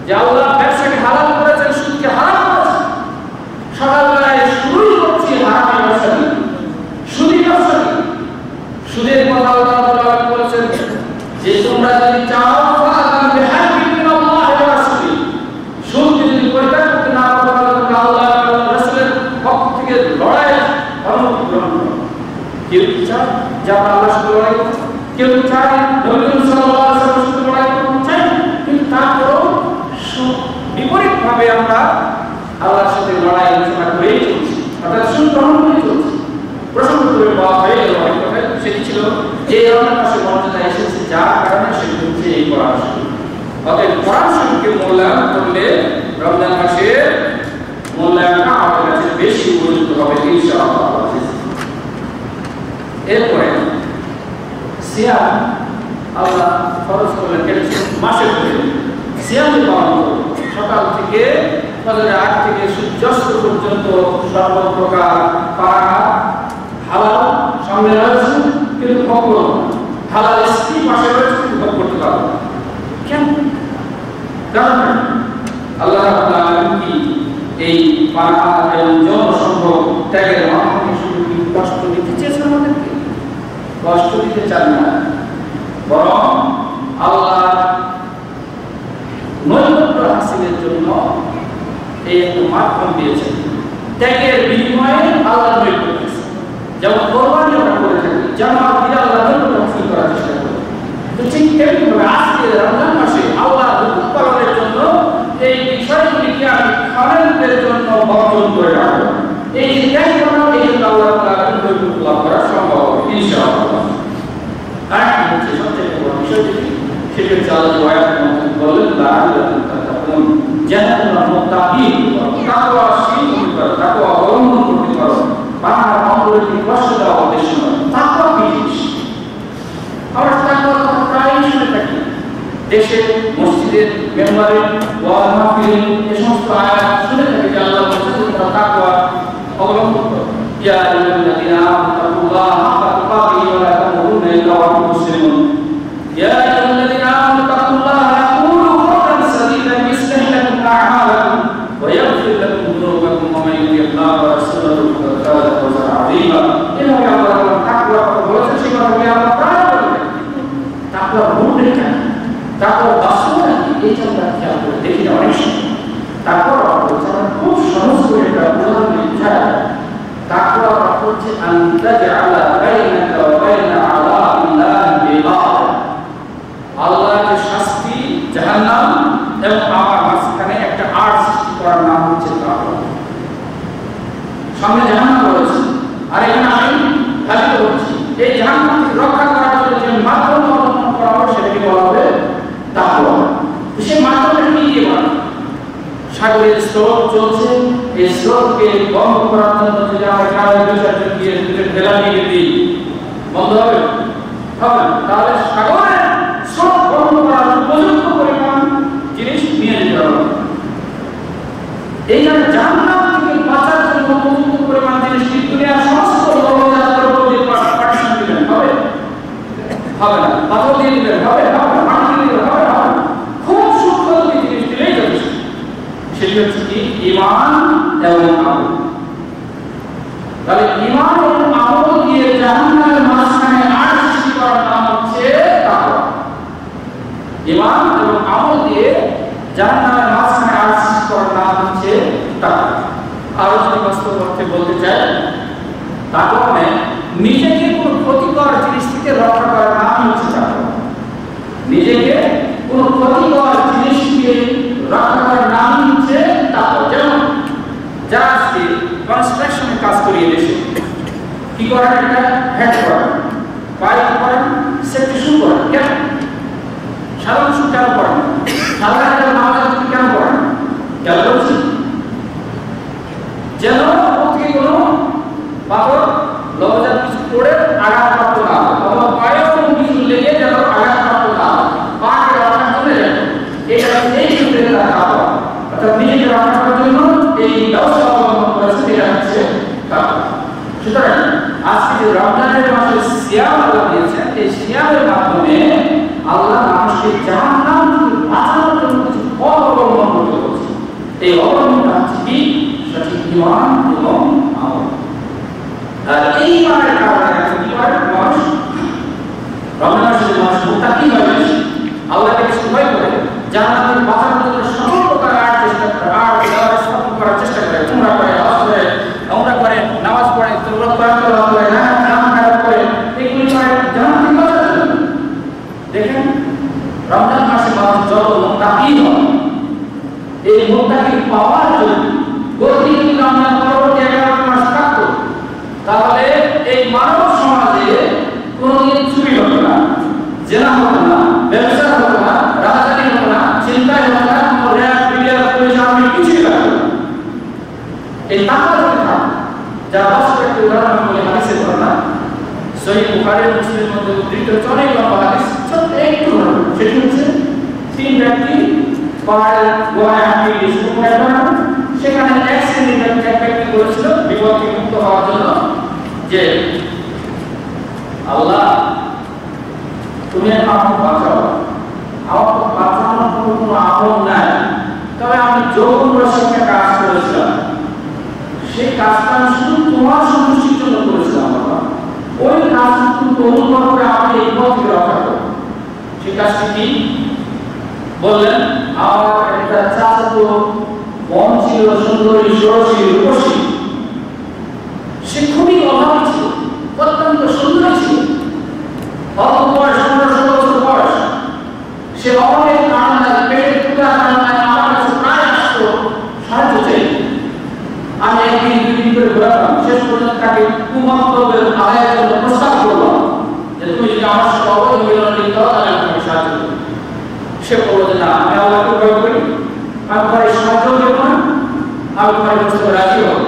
S1: যে আল্লাহ ব্যবসাকে হালাল করেছেন, সুদকে হারাম করেছেন। সকালবেলায় শুরুই করছি হারামের ব্যবসা দিয়ে, সুদী ব্যবসা দিয়ে। সুদের কথা আল্লাহ বলেছেন যে তোমরা যদি চাও সুদ যদি পরিত্যাগ করতে না পারো তাহলে আল্লাহ রাসূলের পক্ষ থেকে লড়াই অনুমতি গ্রহণ করো। কেউ চায় যে আমরা আল্লাহর সাথে লড়াই করব, কেউ চায় নবী সাল্লাল্লাহু আলাইহি ওয়াসাল্লামের সাথে লড়াই করতে চাই, কিন্তু তারপরও বিপরীতভাবে আমরা আল্লাহর সাথে লড়াই আলোচনা করেই চলছি, অর্থাৎ সুদ গ্রহণ করেই চলছি। প্রসঙ্গ করে বলা হয়ে গেল অনেক কথাই, সেটি ছিল যে রমজান মাসে মর্যাদা এসেছে যার কারণে সেটি হচ্ছে এই কোরআন শরীফ। অতএব কোরআন শরীফকে মূল্যায়ন করলে রমজান মাসে মূল্যায়নটা আমাদের কাছে বেশি উপযুক্ত হবে ইনশাআল্লাহ। এরপরে সিয়াম আল্লাহ ফরজ করলেন কেন মাসের পরে সিয়াম পালন করব। সকাল থেকে ফজরের আগ থেকে সূর্যাস্ত পর্যন্ত সর্বপ্রকার পারা হালাল সামনে রয়েছে, কিন্তু কখনো হালাল স্ত্রী পাশে রয়েছে কিন্তু ভোগ করতে পারবো না। কেন? কারণ আল্লাহ রাব্বুল আলামিন কি এই পারা এবং জনসম্ভব ত্যাগের মাধ্যমে শুধু কি কষ্ট দিতে চেয়েছেন আমাদেরকে? কষ্ট দিতে চান না, বরং আল্লাহ নৈকট্য হাসিলের জন্য এই একটা মাধ্যম দিয়েছেন। ত্যাগের বিনিময়ে আল্লাহ নৈকট্য দিয়েছেন। যেমন কোরবানি আমরা করে থাকি, জামাত দিয়ে আল্লাহ নৈকট্য হাসিল করার চেষ্টা করি। তো ঠিক তেমনিভাবে আজকে রমজান মাসে আল্লাহ হুকুম পালনের জন্য এই বিষয়গুলিকে আমি খালেদের জন্য বর্জন করে রাখবো। এই যে ত্যাগ করা, এই জন্য আল্লাহ তাআলা নৈকট্য লাভ করা সম্ভব হবে ইনশাআল্লাহ। আরেকটি হচ্ছে সবচেয়ে বড় বিষয় যেটি, সেটি হচ্ছে আল্লাহ আয়াতের মধ্যে বলেন লাআল্লাকুম তাত্তাকুন, যেন তোমরা মুত্তাকিন তাকওয়াশীল হতে পারো, তাকওয়া অবলম্বন করতে পারো। বাংলা অন্তরকে কষ্ট দেওয়া উদ্দেশ্য নয়। তাকওয়া কি জিনিস? আমরা তাকওয়ার কথা প্রায়ই শুনে থাকি, দেশে মসজিদের মেম্বারে ওয়াজ মাহফিলে এই সমস্ত আয়াত শুনে থাকি যে আল্লাহ বলেছেন তোমরা তাকওয়া অবলম্বন করো। ইয়া আইয়ুহাল্লাযীনা আমানু তাকুল্লাহা হাক্কা তুকাতিহি ওয়া লা তামুতুন্না ইল্লা ওয়া আনতুম মুসলিমুন। ইয়া আইয়ুহাল্লাযীনা আমানু তাকুল্লাহা ওয়া কুলু কওলান সাদীদান ইউসলিহ লাকুম আ'মালাকুম ওয়া ইয়াগফির লাকুম যুনুবাকুম ওয়া মান ইউতি'আল্লাহা ওয়া রাসূলাহু ফাকাদ ফাযা ফাওজান 'আযীমা। এভাবে আল্লাহ তাকওয়ার কথা বলেছেন, সেই কথাগুলি আমরা প্রায় বলি। তাকওয়ার মূলটা কি? তাকওয়ার বাস্তবতা কি? এই আমরা খেয়াল করে দেখি না অনেক সময়। তাকওয়ার অর্থ হচ্ছে আমরা খুব সহজ করে একটা উদাহরণ বুঝাই। তাকওয়ার অর্থ হচ্ছে আন তাজআলা বাইনাকা ওয়া বাইনা আযাবিল্লাহি বিগার। আল্লাহর যে শাস্তি, জাহান্নাম এবং আমার মাঝখানে একটা আড় সৃষ্টি করার নাম হচ্ছে তাকওয়া। সামনে জাহান্নাম রয়েছে আর এখানে আমি হাজির হচ্ছি। এই জাহান্নাম থেকে রক্ষা করার জন্য যে মাধ্যম অবলম্বন করা হবে সেটাকে বলা হবে তাকওয়া। সেই মাধ্যমটা কি দিয়ে বলা? সাগরের স্রোত চলছে, এই স্রোতকে বন্ধ করার জন্য যদি আমরা কাগজের বিষয়টা দিয়ে ঢেলা নিয়ে দিই, বন্ধ হবে? হবে না। তাহলে সাগরের স্রোত হবে না, পাথর দিয়ে দিলে হবে না, মাটি দিয়ে দিলে হবে না, খুব সূক্ষ্ম জিনিস দিলেই যথেষ্ট। সেটি হচ্ছে কি ঈমান এবং আমল। তাহলে ঈমান এবং আমল দিয়ে জাহান্নামের মাঝখানে আট সৃষ্টি করার নাম হচ্ছে তাকওয়া। ঈমান এবং আমল দিয়ে জাহান্নামের মাঝখানে আট সৃষ্টি করার নাম হচ্ছে তাকওয়া। আরো যদি বাস্তব অর্থে বলতে চাই, তাকওয়া মানে নিজেকে কোনো ক্ষতিকর জিনিস থেকে রক্ষা করার নাম হচ্ছে তাকওয়া। নিজেকে কোনো ক্ষতিকর জিনিস থেকে রক্ষা করার নাম হচ্ছে তাকওয়া। যেমন যারা আজকে কনস্ট্রাকশনে কাজ করিয়ে দেশে কি করেন, একটা হ্যাট করেন, পাইপ করেন, সেফটি শু করেন। কেন সাধারণ শু কেন করেন? সাধারণ একটা নামাজ কেন করেন? কেন বলছি? যেন ওকে কোনো পাথর লবজাত কিছু পড়ে আঘাতপ্রাপ্ত না হয়, অথবা পায়ে কোনো কিছু লেগে যেন আঘাতপ্রাপ্ত না হয়, পাকে রক্ষা করে যেন এটা এই ক্ষেত্রে রাখা হয়। অর্থাৎ নিজেকে রক্ষা করার জন্য এই ব্যবস্থা অবলম্বন করেছে, এটা হচ্ছে তাকওয়া। সুতরাং আজকে যে রমজানের মাসে সিয়াম আল্লাহ দিয়েছেন, এই সিয়ামের মাধ্যমে আল্লাহ মানুষকে জাহান্নাম থেকে বাঁচানোর জন্য কিছু পথ অবলম্বন করতে বলছে। এই অবলম্বনটা হচ্ছে কি? সঠিক ঈমান এবং আমল। আর এই ঈমানের কারণে কি হয়, মানুষ রমজান মাসে মানুষ মুত্তাকি হয়, আল্লাহকে বেশি ভয় করে, জাহান্নাম থেকে বাঁচানোর জন্য সকল প্রকার চেষ্টা করার চেষ্টা করে, উমরা করে, হজ করে, উমরা করে, নামাজ পড়ে, তওবা করে, নাম খারাপ করে, এগুলি করে জাহান্নাম থেকে বাঁচার জন্য। দেখেন রমজান মাসে মানুষ যত মুত্তাকি হয়, এই মুত্তাকি পাওয়ার জন্য গতি রমজান পরবর্তী 11 মাস থাকতো, তাহলে এই মানব সমাজে কোনদিন চুরি হতো না, জেনা হতো না, ব্যবসা হতো না, রাজনীতি হতো না, চিন্তাই হতো না, কোনো র্যাব মিডিয়া পুলিশ আর্মি কিছুই লাগতো না। এই তাকওয়া যদি থাকতো, যা বাস্তব একটা উদাহরণ বলে হাদিসের ঘটনা, সহিহ বুখারী মুসলিমের মধ্যে উদ্ধৃত অনেক লম্বা হাদিস, ছোট্ট একটু ঘটনা। সেটি হচ্ছে 3 ব্যক্তি পাহাড়ের গোড়ায় হাঁটিয়ে গিয়েছিল সেখানে এক শ্রেণীর এক ব্যক্তি বলেছিল বিপদ থেকে মুক্ত হওয়ার জন্য যে আল্লাহ তুমি আমাকে বাঁচাও, আমাকে বাঁচানোর কোনো আমল নাই, তবে আমি যৌবন বয়সে কাজ করেছিলাম, সেই কাজটা শুধু তোমার সন্তুষ্টির জন্য করেছিলাম বাবা, ওই কাজটা তুমি অনুভব করে আমাকে এই পথ থেকে রক্ষা করো। সেই কাজটি কি? বললেন আমার একটা চাচাতো বোন ছিল, সুন্দরী, ষোড়শী, রূপসী, সে খুবই অভাবী ছিল, অত্যন্ত সুন্দরী ছিল, অল্প বয়স, 15-16 বছর বয়স। সে অনেক কান্নায়, পেটের ক্ষুধা কান্নায় আমার কাছে প্রায় আসতো সাহায্য চাই। আমি একদিন 2 দিন করে ঘোরালাম, শেষ পর্যন্ত তাকে কুমন্তব্যের আদায়ের জন্য প্রস্তাব করলাম যে তুমি যদি আমার সাথে অবৈধ মিলন লিপ্ত হও তাহলে আমি তোমাকে সাহায্য করব। সে বলল যে না, আমি আল্লাহকে ভয় করি, আমি তোমার এই সাহায্য দেব না, আমি তোমার বুঝতে রাজি হব।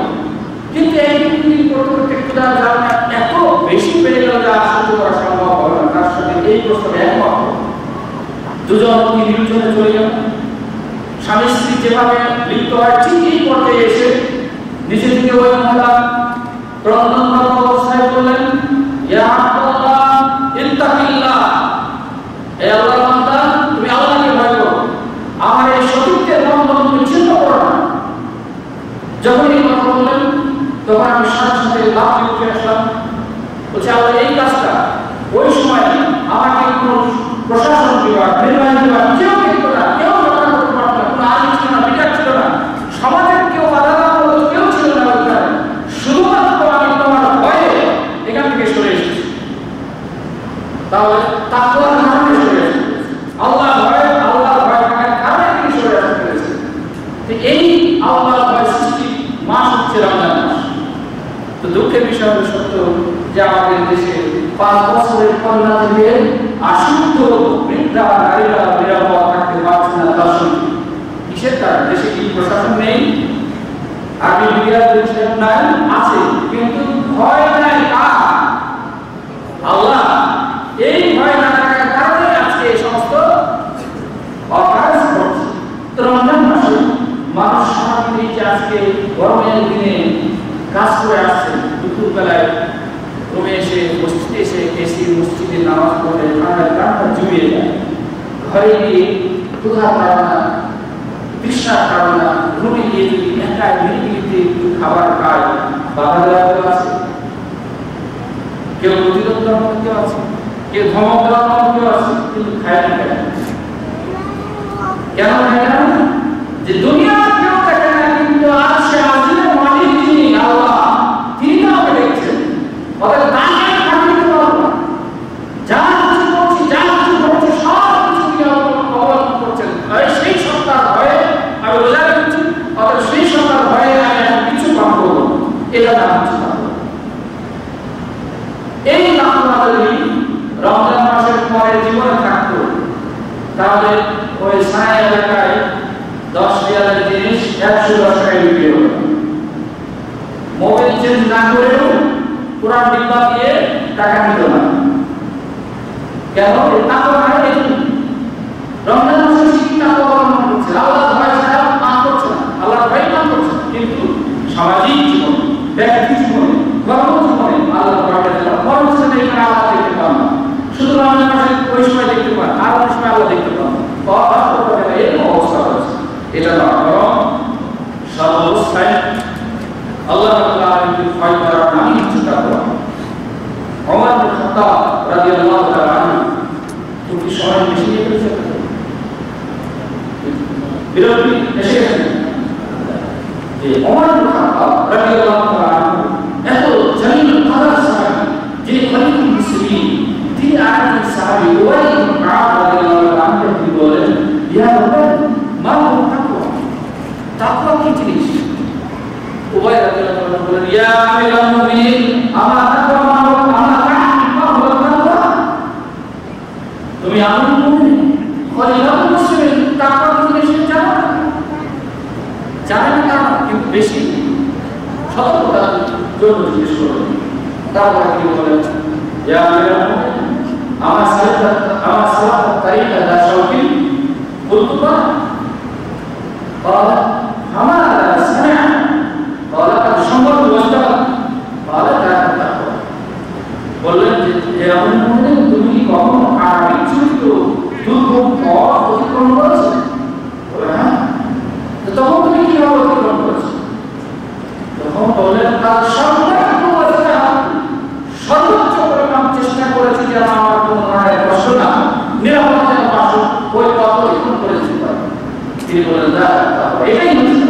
S1: কিন্তু এই 2 দিন করতে ক্ষুধা জ্বালা এত বেশি বেড়ে গেল যে আর সহ্য করা সম্ভব হবে না। তার সাথে এই প্রস্তাবে একমত দুজন নির্জনে চলে গেল। স্বামী স্ত্রী যেভাবে লিপ্ত হয় ঠিক এই পর্যায়ে এসে নিচের দিকে ওই মহিলা ক্রন্দনরত অবস্থায় বললেন, ইয়া আব্দুল্লাহ ইত্তাকিল্লাহ, হে আল্লাহর বান্দা তুমি আল্লাহকে ভয় করো, আমার এই সতীত্বের বন্ধন তুমি ছিন্ন করো না। যখন এই কথা বললেন তখন আমি সাথে সাথে লাফ দিয়ে উঠে আসলাম, বলছি আল্লাহ এই কাজটা ওই সময় আমাকে কোনো প্রশাসন বিভাগ, নির্বাহী বিভাগ কেউ দেখতো না, কেউ রক্ষা করতে পারতো না, কোনো আইন ছিল না, বিচার ছিল না, সমাজের কেউ বাধা দেওয়ার মতো কেউ ছিল না। শুধুমাত্র আমি তোমার ভয়ে এখান থেকে সরে এসেছি। তাহলে তাকওয়ার কারণে সরে এসেছি, আল্লাহর ভয় থাকার কারণে তিনি সরে আসতে পেরেছেন। এই আল্লাহর ভয় সৃষ্টি মাস হচ্ছে রমজান মাস। তো দুঃখের বিষয় হলো সত্য যে আমাদের দেশে 5 বছরের কন্যা থেকে আসক্ত বৃদ্ধা নারীরা নিরাপদ থাকতে পারছে না। দর্শন কিসের কারণে? দেশে কি প্রশাসন নেই? আগে মিডিয়ার প্রশাসন নাই, আছে, কিন্তু ভয় নাই। আল্লাহ এই ভয় না থাকার কারণে আজকে এই সমস্ত অকাজ করছে। তো রমজান মাসে মানুষ সারাদিন যে আজকে গরমের দিনে কাজ করে আসছে, দুপুর বেলায় রুমে এসে বসতে এসে এসির মসজিদে নামাজ পড়ে ঠান্ডার কানটা জুড়িয়ে যায়, ঘরে গিয়ে ক্ষুধা পায় না, তৃষ্ণা পায় না, রুমে গিয়ে যদি একা নিরিবিলিতে একটু খাবার খায়, বাধা দেওয়া কেউ আছে? কেউ প্রতিরোধ করার কেউ আছে? কেউ ধমক দেওয়ার কেউ আছে? কিন্তু খায় না কেন? কেন খায় না? যে দুনিয়া কেউ দেখে না, কিন্তু আরশে আজিমের মালিক যিনি আল্লাহ, তিনি আমাকে দেখছেন। অতএব তাকে খাটিয়ে দিতে পারবো না। যা কিছু করছি, যা কিছু করছি, সব কিছু তিনি অবলম্বন করছেন। সেই সত্তার ভয়ে আমি রোজা রেখেছি, অতএব সেই সত্তার ভয়ে আমি এখন কিছু পাপ করবো, এটা না কিছু পাপ করবো। এই তাকওয়া যদি রমজান মাসের পরে জীবনে থাকতো, তাহলে ওই সারা এলাকায় 10 রিয়ালের জিনিস 110 টাকায় বিক্রি হতো। মোবাইল চেঞ্জ না করেও পুরান ডিব্বা দিয়ে টাকা নিত না। কেন? তাকওয়া নাই। রমজান মাসে কি তাকওয়া অবলম্বন করছে? আল্লাহ ভয় ছাড়া পাপ করছে না, আল্লাহর ভয় পাপ করছে, কিন্তু সামাজিক জীবন, ব্যক্তি জীবনে, কর্ম জীবনে আল্লাহর ভয়টা ছাড়া মরণ ছাড়া এখানে আল্লাহ দেখতে পান না। শুধু রমজান মাসে ওই সময় দেখতে পান, আর অন্য সময় আল্লাহ দেখতে পান না। এরকম অবস্থা হয়েছে। এটা না, বরং সর্বাবস্থায় আল্লাহ রাব্বুল আলামিনকে ভয় করার নামই হচ্ছে তাকওয়া। ওমর ইবনে খাত্তাব রাদিয়াল্লাহু তাআলা আনহু কি সময় বেশি নিয়ে ফেলেছে? বিরতি এসে গেছে যে ওমর ইবনে খাত্তাব রাদিয়াল্লাহু তাআলা আনহু এত জালিল কাদার সাহাবী, যিনি খলিফাতুল মুসলিমিন, তিনি আরেক সাহাবী উবাই ইবনে কাব রাদিয়াল্লাহু আনহু কি বলেন, ইয়া উবাই মা হুয়া তাকওয়া? তাকওয়া কি জিনিস? উবাই রাদিয়াল্লাহু আনহু বলেন, ইয়া আমিরুল মুমিনিন, আমা তাকওয়া মা হুয়া তাকওয়া? তুমি আমিরুল মুমিনিন, খলিফাতুল মুসলিমিন, তাকওয়া কি জিনিস জানো না? জানেন না, কিন্তু বেশি সতর্কতার জন্য জিজ্ঞেস করুন। তারপর কি বলেন, ইয়া আমিরুল মুমিনিন, আমা সালাত তারিকা দা শাওকিন বলতো না? قال فما سمع قال قد شمر واستوى قال لا تتقوا বললেন যে এমন মনে তুমি কখনো আরবি চরিত্র দুর্গম পথ অতিক্রম করেছো? বলে হ্যাঁ। তো তখন তুমি কিভাবে অতিক্রম করেছো? তখন বললেন তার সর্বোচ্চ পরিমাণ চেষ্টা করেছি যে আমার কোনো ধরনের কষ্ট না, নিরাপদে পাশে ওই পথ অতিক্রম করেছি। তিনি বলেন না, এটাই হচ্ছে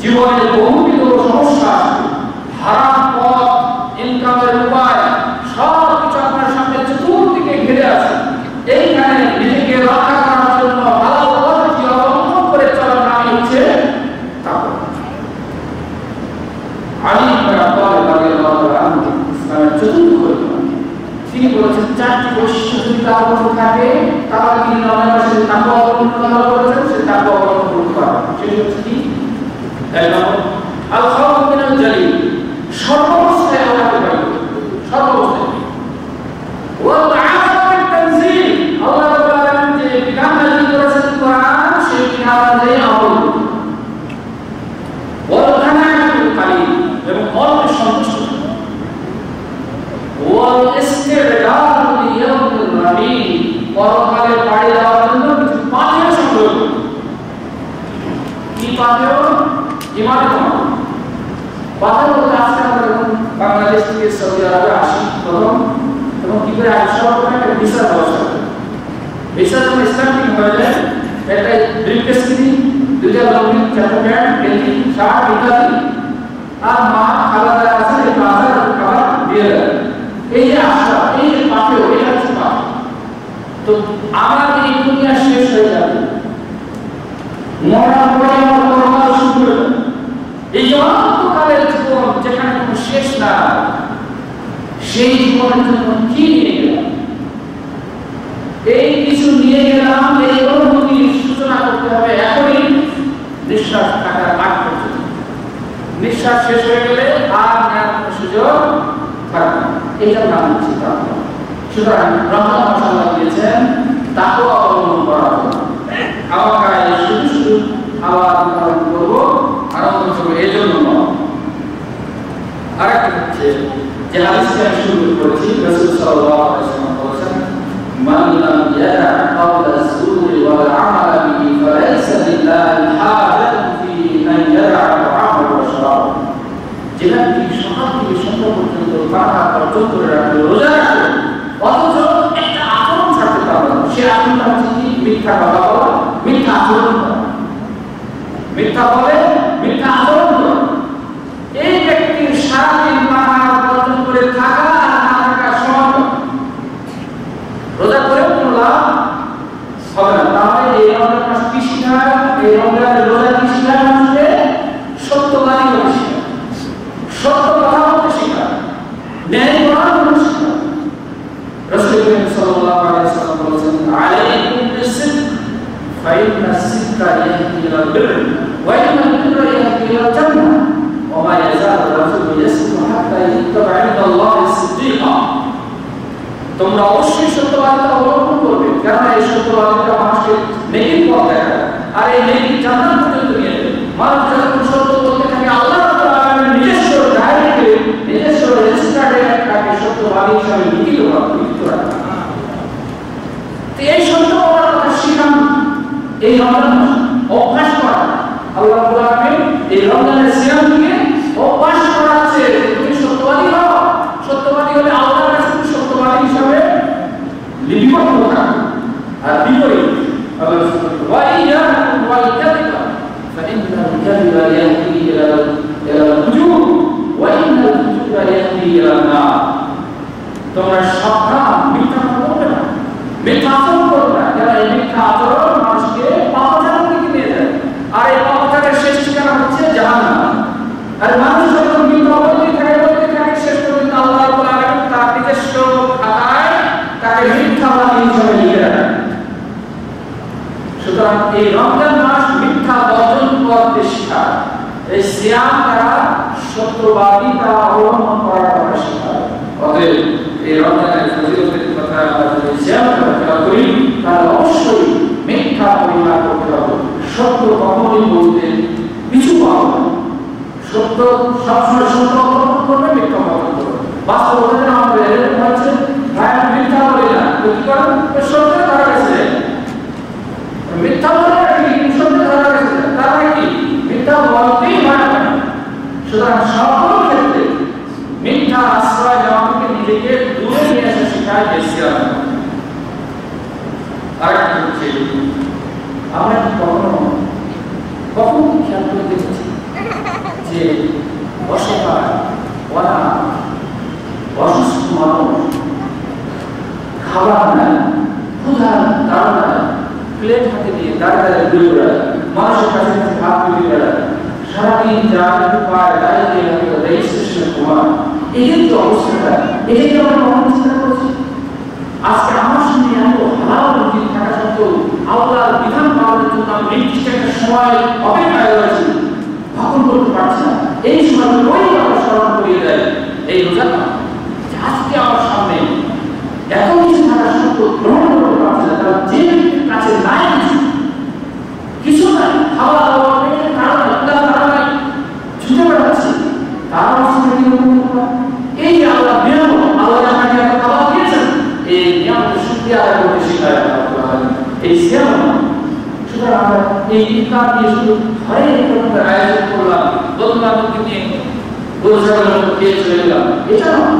S1: জীবনের বহুবিধ সমস্যা, হারাম পথ, ইনকামের উপায়, সব কিছু আপনার সামনে চতুর্দিকে ঘিরে আছে। এইখানে নিজেকে রক্ষা করার জন্য ভালো পদ্ধতি অবলম্বন করে চলার নামই হচ্ছে তাকওয়া। আলী ইবনে আবু তালিব রাদিয়াল্লাহু আনহু ইসলামের চতুর্থ খলিফা, তিনি বলেছেন 4টি বৈশিষ্ট্য যদি তার মধ্যে থাকে তাহলে তিনি রমজান মাসে তাকওয়া অবলম্বন করেছেন, সে তাকওয়া অবলম্বন করতে পারবে। সেটি হচ্ছে কি? এক নম্বর, আল খাউফু মিনাল জালিল, সর্বাবস্থায় আল্লাহকে ভয় করবে, সর্বাবস্থায়। ওয়াল আমাল বিত তানজিল, আল্লাহ রাব্বুল আলামিন যে বিধান নাযিল করেছেন কোরআন, সেই বিধান অনুযায়ী আমল করবে। ওয়াল কানাআতু বিল কালিল, এবং অল্পে সন্তুষ্ট থাকা। ওয়াল ইস্তিদাদ লিয়াউমিল রাহিম, পরকালে পাড়ি দেওয়ার জন্য কিছু পাথেয় সংগ্রহ করবে। কি পাথেয়? ইমানের পাথেয় বলতে আজকে আমরা যখন বাংলাদেশ থেকে সৌদি আরবে আসি, তখন কি করে আসা হবে? একটা ভিসার ব্যবস্থা করে। ভিসা যখন স্টার্টিং হয়ে যায়, একটা ব্রিফকেস কিনি, 2টা লঙ্গি, 4টা প্যান্ট, গেঞ্জি, শার্ট ইত্যাদি, আর মা খালাদা আছে এই বাজার খাবার দিয়ে দেয়। এই যে আসা, এই যে পাথেয়, এটা হচ্ছে পাথেয়। তো আমার এই দুনিয়া শেষ হয়ে যাবে, মরার পরে আমার পরকাল শুরু হবে। এই অনন্তকালের জীবন যেখানে কোনো শেষ না, সেই জীবনের জন্য কি নিয়ে গেলাম? এই কিছু নিয়ে গেলাম, এই অনুভূতির সূচনা করতে হবে এখনই, নিঃশ্বাস থাকার আগ পর্যন্ত। নিঃশ্বাস শেষ হয়ে গেলে আর নেওয়ার কোনো সুযোগ থাকবে না। এইটার নাম হচ্ছে তাকওয়া। সুতরাং রমজান মাস আল্লাহ দিয়েছেন তাকওয়া অবলম্বন করার জন্য। খাওয়া শুধু খাওয়া উৎপাদন করবো, আনন্দ করবো, এই জন্য নয়। আরেকটা হচ্ছে যে হাদিসটি আমি শুরু করেছি, রাসূল সাল্লাল্লাহু আলাইহি ওয়াসাল্লাম বলেছেন, মান লাম ইয়াদা ক্বাওলা আস-সুরি ওয়াল আমালা বিহি ফালাইসা লিল্লাহি হাজাতুন ফি আন ইয়াদা তা'আমাহু ওয়া শারাবাহু। যে ব্যক্তি সকাল থেকে সন্ধ্যা পর্যন্ত পানা বর্জন করে রাখে, রোজা রাখে, অথচ একটা আচরণ ছাড়তে পারবে না, সে আচরণটা হচ্ছে কি? মিথ্যা কথা বলা, মিথ্যা আচরণ করা, মিথ্যা বলে, মিথ্যা আচরণ করা। এই ব্যক্তির সারাদিন পানা বর্জন করে থাকা আর না থাকা সমান। রোজা করে কোনো লাভ হবে না। তাহলে এই রমজান মাস কি শিখায়? এই রমজানের রোজা কি শিখায়? মানুষকে সত্যবাদী হতে শিখায়, সত্য কথা বলতে শিখায়, ন্যায় করার জন্য শিখায়। রাসূল সাল্লাল্লাহু আলাইহি ওয়াসাল্লাম বলেছেন, আলাইকুম বিস-সিদক ফাইন্না আস-সিদকা ইয়াহদি ইলাল বিরর ওয়া ইন্নাল বিররা ইয়াহদি ইলাল জান্নাহ ওয়া মা ইয়াযালু রাজুলু ইয়াসিদু হাত্তা ইয়াত্তাবি'a ইনদাল্লাহি সিদ্দীকা। তোমরা অবশ্যই সত্যবাদিতা অবলম্বন করবে, কারণ এই সত্যবাদিতা মানুষকে নেকির পথ দেখায়, আর এই নেকি জান্নাত পর্যন্ত নিয়ে যাবে। মানুষ যখন সত্য বলতে থাকে, আল্লাহ তাআলা আমাদের নিজস্ব ডায়েরিতে, নিজস্ব রেজিস্টারে তাকে সত্যবাদী হিসাবে লিখিত রাখে। তো এই সত্য বলার কথা শিখান এই রমজান মাস অভ্যাস করা। আল্লাহ রাব্বুল আলামিন এই রমজানের সিয়াম থেকে অভ্যাস করাচ্ছে, তুমি সত্যবাদী হও। সত্যবাদী হলে আল্লাহর কাছে তুমি সত্যবাদী হিসাবে লিপিবদ্ধ থাকবে। আর বিপরীত আল্লাহ সুবহানাহু ওয়া ইয়্যাকুম ওয়াল কাযিবা ফাইন্নাল কাযিবা ইয়াহদি ইলাল ফুজুর ওয়া ইন্নাল ফুজুরা ইয়াহদি ইলান নার। তোমরা সাবধান, মিথ্যা বলবে না, মিথ্যা আচরণ করবে না, কারণ এই মিথ্যা আচরণ মানুষকে পাপাচারের দিকে নিয়ে যায়, আর এই পাপাচারের শেষ ঠিকানা হচ্ছে জাহান্নাম। আর মানুষ যখন মিথ্যা বলতে থাকে শেষ পর্যন্ত আল্লাহ রাব্বুল আলামিন তার নিজস্ব খাতায় তাকে মিথ্যাবাদী হিসেবে লিখে রাখেন। সুতরাং এই রমজান মাস মিথ্যা বর্জন করতে শেখায়। এই সিয়াম দ্বারা সত্যবাদিতা অবলম্বন করার কথা শেখায়। অতএব এই রমজানের ফজিলতের কথা যদি সিয়াম করি, তাহলে অবশ্যই মিথ্যা পরিহার করতে হবে। সত্য কখনোই বলতে পিছু পাওয়া না। সত্য সবসময় সত্য অবলম্বন করবে, মিথ্যা অবলম্বন করবে। বাস্তবতা আমাদের এরকম হচ্ছে, ভাই আমি মিথ্যা বলি না, কি করেন? সত্য ধরা গেছে, মিথ্যা বলে কি সত্য ধরা গেছে, তার মানে কি? মিথ্যা বলতেই হয় না। সুতরাং সকল ক্ষেত্রে মিথ্যা আশ্রয় নেওয়া থেকে নিজেকে দূরে নিয়ে আসা শেখায় ইসলাম। আরেকটা হচ্ছে, আমরা কখনো খেয়াল করে দেখেছি যে অসহায়, অনাথ, অসুস্থ মানুষ, খাবার নাই, ক্ষুধার তাড়নায় প্লেট হাতে নিয়ে দাঁড়িয়ে ঘুরে বেড়ায়, মানুষের কাছে হাত তুলে বেড়ায়, সারাদিন যায় পায় দাঁড়িয়ে রেজিস্ট্রেশন ঘুমায়। এই যে অবস্থাটা, এই যে আমরা কখন চিন্তা করছি, আজকে আমার সঙ্গে এত হালাল রুটি থাকা সত্ত্বেও আল্লাহর বিধান পালনের জন্য আমি নির্দিষ্ট একটা সময় অপেক্ষায় রয়েছি, ভক্ষণ করতে পারছি না। এই সময় ওই কথা স্মরণ করিয়ে দেয় এই রোজাটা, যে আজকে আমার সামনে এত কিছু থাকা সত্ত্বেও গ্রহণ করতে পারছি না, কারণ যে ব্যক্তির কাছে নাই কিছু নাই, খাওয়া দাওয়া কারণে ছুটে বেড়াচ্ছি, তার অবস্থা কিরকম? এই যে আল্লাহ নিয়ামত, আল্লাহ আমাকে এত খাবার দিয়েছেন, এই নিয়ামতের শুকরিয়া আদায় করতে শেখায় এই সিয়াম। সুতরাং আমরা এই ইফতার দিয়ে শুধু ঘরে একটা আয়োজন করলাম, বন্ধু-বান্ধবকে নিয়ে গরু-ছাগলের মতো খেয়ে চলে গেলাম, এটা নয়।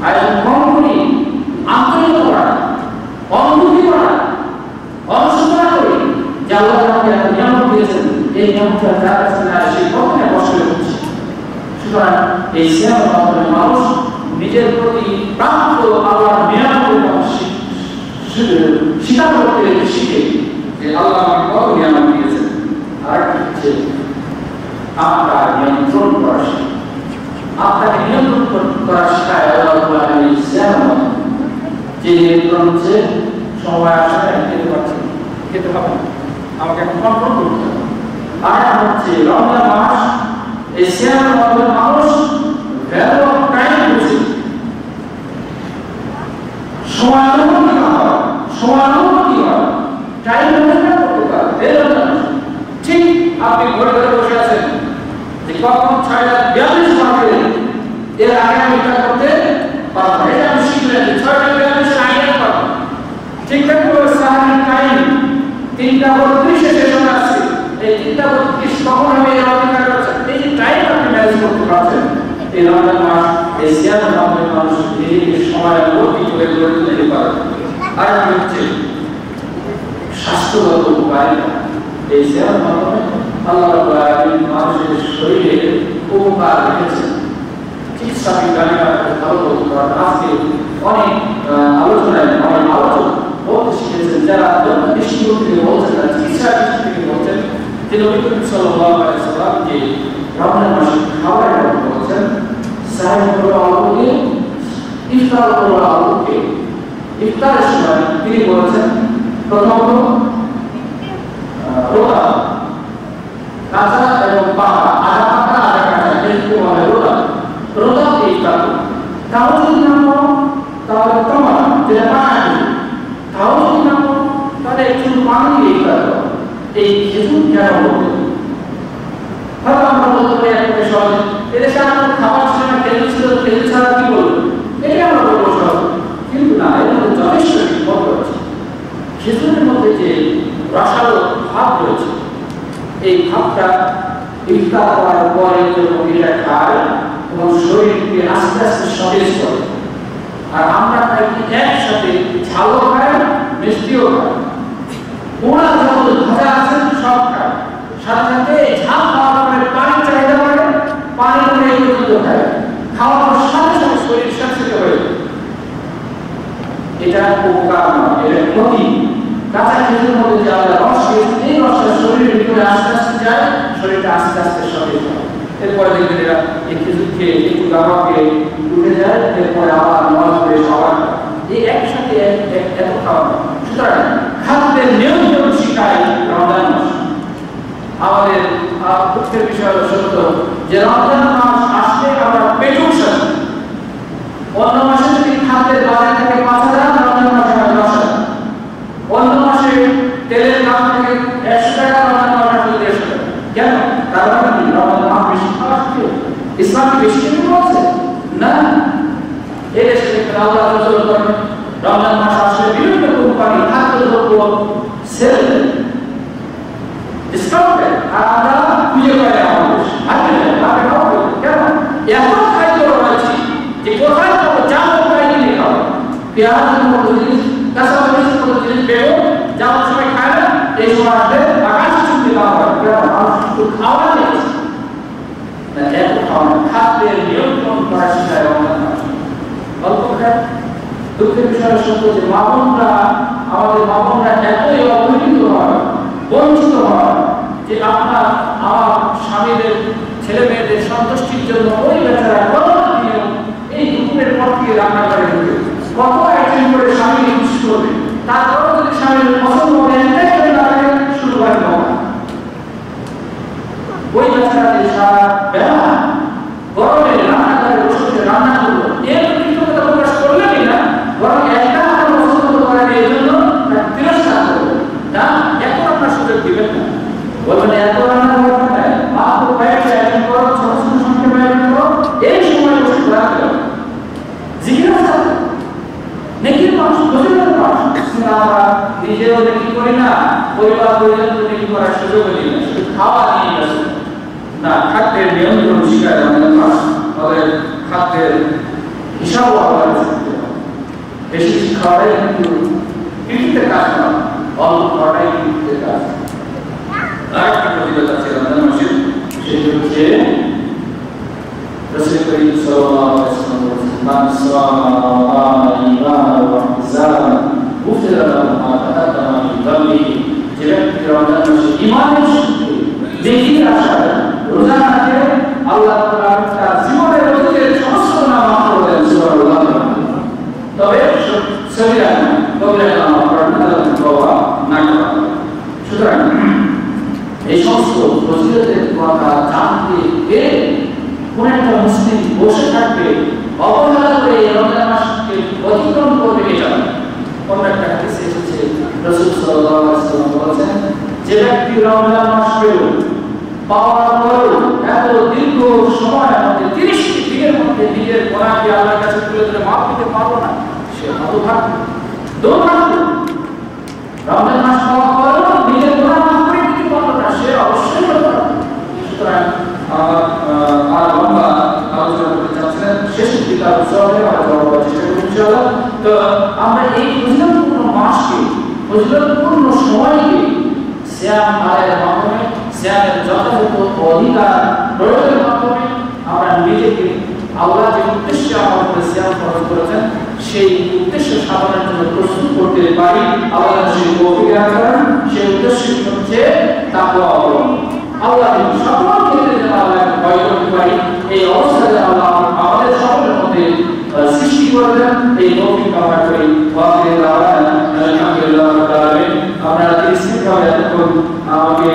S1: আয়োজন কম করি, আন্তরিকতা করা, অনুভূতি করা, অনুশোচনা করি যে আল্লাহ আমাকে এত নিয়ামত দিয়েছেন, এই নিয়ামতটা যার কাছে না সেই কখনো কষ্ট হচ্ছে। সুতরাং এই সিয়ামের মাধ্যমে মানুষ নিজের প্রতি প্রাপ্ত আল্লাহর নিয়ামতের কথা স্বীকার করতে শিখে যে আল্লাহ আমাকে কত নিয়ামত দিয়েছেন। আর হচ্ছে আত্মা নিয়ন্ত্রণ করা শেখে, আত্মাকে নিয়ন্ত্রণ করা শেখায় আল্লাহ এই সিয়ামের। যে নিয়ন্ত্রণ হচ্ছে সময় আসলে খেতে পারছে, খেতে হবে না, আমাকে এখন কন্ট্রোল করতে হবে। আর হচ্ছে রমজান মাস, এই সিয়ামের মাধ্যমে মানুষ ভ্যালু অফ টাইম বুঝে, সময় অনুভূতি হয়, সময় অনুভূতি হয়, টাইম ম্যানেজমেন্ট করতে পারে। ঠিক আপনি ঘরে ঘরে বসে আছেন যে কখন 6:42 বাজে, এর আগে আমি এটা করতে পারবো না। এটা আমি শিখলাম 6টা ব্যায়াম আগে পারবো। ঠিকঠাক করে সাহাবীর টাইম 3:32 এ শেষ হয়ে আসছে। এই 3:32 তখন আমি এই অধিকার করছি। এই যে টাইম আপনি ম্যানেজ করতে পারছেন, এই রমজান মাস এই সিয়ামের মাধ্যমে মানুষ নিজেকে সময় অতি করে গড়ে তুলতে পারে। আর হচ্ছে স্বাস্থ্যগত উপকারিতা। এই সিয়ামের মাধ্যমে আল্লাহ রাব্বুল আলামিন মানুষের শরীরে উপকার রেখেছেন। চিকিৎসা বিজ্ঞানীরা ভালো আজকে অনেক আলোচনায় অনেক আলোচনা বলতে শিখেছেন, যারা দৃষ্টিকোণ থেকে বলছেন না, চিকিৎসা দৃষ্টি থেকে বলছেন যে নবী করিম সাল্লাল্লাহু আলাইহি ওয়াসাল্লাম যে রমজান মাসে খাবারের কথা বলছেন, সাহেব আল্লাহকে ইফতার করা আল্লাহকে ইফতারের সময় তিনি বলেছেন প্রথমত রোজা কাঁচা এবং পাকা, আধা পাকা আধা কাঁচা, এরকম বলে রোজা। রোজা ইফতার তাও যদি না করো তাহলে তোমার যেটা পানি, তাও যদি না করো তাহলে একটু পানি দিয়ে ইফতার করো। এই খেজুর কেন বলতে হয়তো আমরা বলতে পারি একটা সহজে এদেশে আমাদের খাবার ছিল না, খেজুর ছিল, খেজুর ছাড়া কি বলবো, এটাই আমরা বলবো সহজ। কিন্তু না, এর মধ্যে যথেষ্ট বিপদ রয়েছে। খেজুরের মধ্যে যে রসালো ভাব রয়েছে, এই ভাবটা ইফতার করার পরে যখন এটা খায় এবং শরীরকে আস্তে আস্তে সতেজ করে। আর আমরা খাই একসাথে ঝালও খাই, মিষ্টিও খাই, পোড়া যত ভাজা আছে সব খাই, সাথে সাথে ঝাল খাওয়ার পরে পানির চাহিদা বাড়ে, পানি করে এই পর্যন্ত খায়, খাওয়ার সাথে সাথে শরীর স্বাস্থ্য হয়ে যায়। এটা উপকার নয়, এটা ক্ষতি। কাঁচা খেজুরের মধ্যে যে আলাদা রস রয়েছে, এই রসটা শরীরের ভিতরে আস্তে আস্তে যায়, শরীরটা আস্তে আস্তে সতেজ হয়। এরপরে দেখবেন এরা এই খেজুর খেয়ে একটু গাবা খেয়ে উঠে যায়, এরপরে আবার নজ করে খাবার, এই একসাথে এত খাওয়া। সুতরাং খাদ্যের নিয়ন্ত্রণ শিখায় রমজান মাস। আমাদের দুঃখের বিষয় হলো সত্য যে রমজান মাস আসলে আমরা পেটুক সাথে, অন্য মাসে যদি খাদ্যের বাজার থেকে 5,000, রমজান মাসে 10,000, অন্য মাসে তেলের দাম থেকে 100 টাকা, রমজান মাসে 150 টাকা। কেন? কারণ রমজান মাস বেশি খাওয়া হচ্ছে। ইসলাম কি বেশি কিছু বলছে না? এই দেশে আল্লাহ রাসূল করেন রমজান মাস আসলে বিভিন্ন কোম্পানি খাদ্যদ্রব্য সেল ডিসকাউন্ট দেয়, আর আমরা খুঁজে পাই না। আমাদের কেন এত খাদ্য রয়েছে যে কোথায় পাবো, যা কোথায় কিনে খাবো, পেঁয়াজের মতো জিনিস, কাঁচামরিচের মতো জিনিস পেও, যাওয়ার সময় খায় না, এই সময় আসবে আকাশ চুক্তি দেওয়া হয়। কেন? মানুষ শুধু খাওয়া যাচ্ছে না, এত খাওয়া খাদ্যের নিয়ন্ত্রণ করা শিখায় রমজান মাস। অল্প খায়। দুঃখের বিষয় সত্য যে মামুনরা, আমাদের মামুনরা এতই অবহেলিত হয়, বঞ্চিত হয় যে আপনার আমার স্বামীদের ছেলে মেয়েদের সন্তুষ্টির জন্য ওই বেচারা কত দিন এই দুপুরের পর থেকে রান্না করে ঢুকে কত আইটেম করে স্বামীকে খুশি করবে, তারপর যদি স্বামীর পছন্দ হবে শুরু হয় ওই বেচারা যে সারা বেলা গরমে রান্নাঘরে বসে রান্না করলো, এর কৃতজ্ঞতা প্রকাশ করলেনই না, বরং একটা আপনার পছন্দ করেন এই জন্য তার তিরস্কার করবেন না। এখন আপনার সুযোগ দিবেন না, বলবেন এত রান্না করবেন না, মাত্র কয়েকটা আইটেম করো, ছোট ছোট সংখ্যা আইটেম করো, এই সময় বসে রাখবে জিজ্ঞাসা নেকির মাস, গজবের মাস। আমরা নিজেও নেকি করি না, পরিবার পরিজন নেকি করার সুযোগ দিই না, শুধু খাওয়া নিয়ে গেছে না। খাদ্যের নিয়ন্ত্রণ শিখায় রমজান মাস। তাদের খাদ্যের হিসাব আলাদা করতে হবে। বেশি বেশি খাওয়াটাই কিন্তু কৃতিতে কাজ নয়, অল্প খাওয়াটাই কৃতিতে কাজ। আরেকটা প্রতিবাদ আছে রমজান মাসের, সেটি হচ্ছে রাসূল করিম সাল্লাল্লাহু আলাইহি ওয়াসাল্লাম বলেছেন, মান সামা রামাদান ঈমানান ওয়া ইহতিসাবান গুফিরা লাহু মা তাকাদ্দামা মিন যামবিহি। যে ব্যক্তি রমজান মাসে ঈমানের সাথে নেকির আশায় রোজা রাখে, আল্লাহ তাআলা তার জীবনের অতীতের সমস্ত গুনাহ মাফ করে দেন। সুবহানাল্লাহ। তবে সগীরা কবিরা গুনাহ মাফ করেন না, তওবা না করা। সুতরাং এই সমস্ত ফজিলতের কথা জানতে পেরে কোন একটা মুসলিম বসে থাকবে, অবহেলা করে রমজান মাসকে অতিক্রম করবে, এটা কোন একটা হাদিসে এসেছে রাসূল সাল্লাল্লাহু আলাইহি ওয়াসাল্লাম বলেছেন, যে ব্যক্তি রমজান মাস পেল পাওয়ার পর এত দীর্ঘ সময়ের মধ্যে 30টি দিনের নিজের মধ্যে নিজের গোনাকে আল্লাহর কাছে তুলে ধরে মাফ দিতে পারলো না, সে হতভাগ্য, দুর্ভাগ্য। রমজান মাস পাওয়ার পরেও নিজের গোনা মাফ করে দিতে পারলো না, সে অবশ্যই হতভাগ্য। সুতরাং আর লম্বা আলোচনা করতে চাচ্ছিলেন, শেষের দিকে আলোচনা হবে, আমরা চেষ্টা করব ইনশাআল্লাহ। তো আমরা এই ফজিলতপূর্ণ মাসকে, ফজিলতপূর্ণ সময়কে সিয়াম আদায়ের মাধ্যমে, সিয়ামের যথাযথ অধিকার প্রয়োগের মাধ্যমে আমরা নিজেকে আল্লাহ যে উদ্দেশ্যে আমাদের সিয়াম ফরজ করেছেন সেই উদ্দেশ্য সাধনের জন্য প্রস্তুত করতে পারি। আল্লাহ সেই তৌফিক দান করেন। সেই উদ্দেশ্য হচ্ছে তাকওয়া অবলম্বন। আল্লাহ সকল ক্ষেত্রে যেন আল্লাহকে ভয় করতে পারি, এই অবস্থা যেন আল্লাহ আমাদের সকলের মধ্যে সৃষ্টি করবেন, এই তৌফিক কামনা করি। আলহামদুলিল্লাহ, আপনারা আমাকে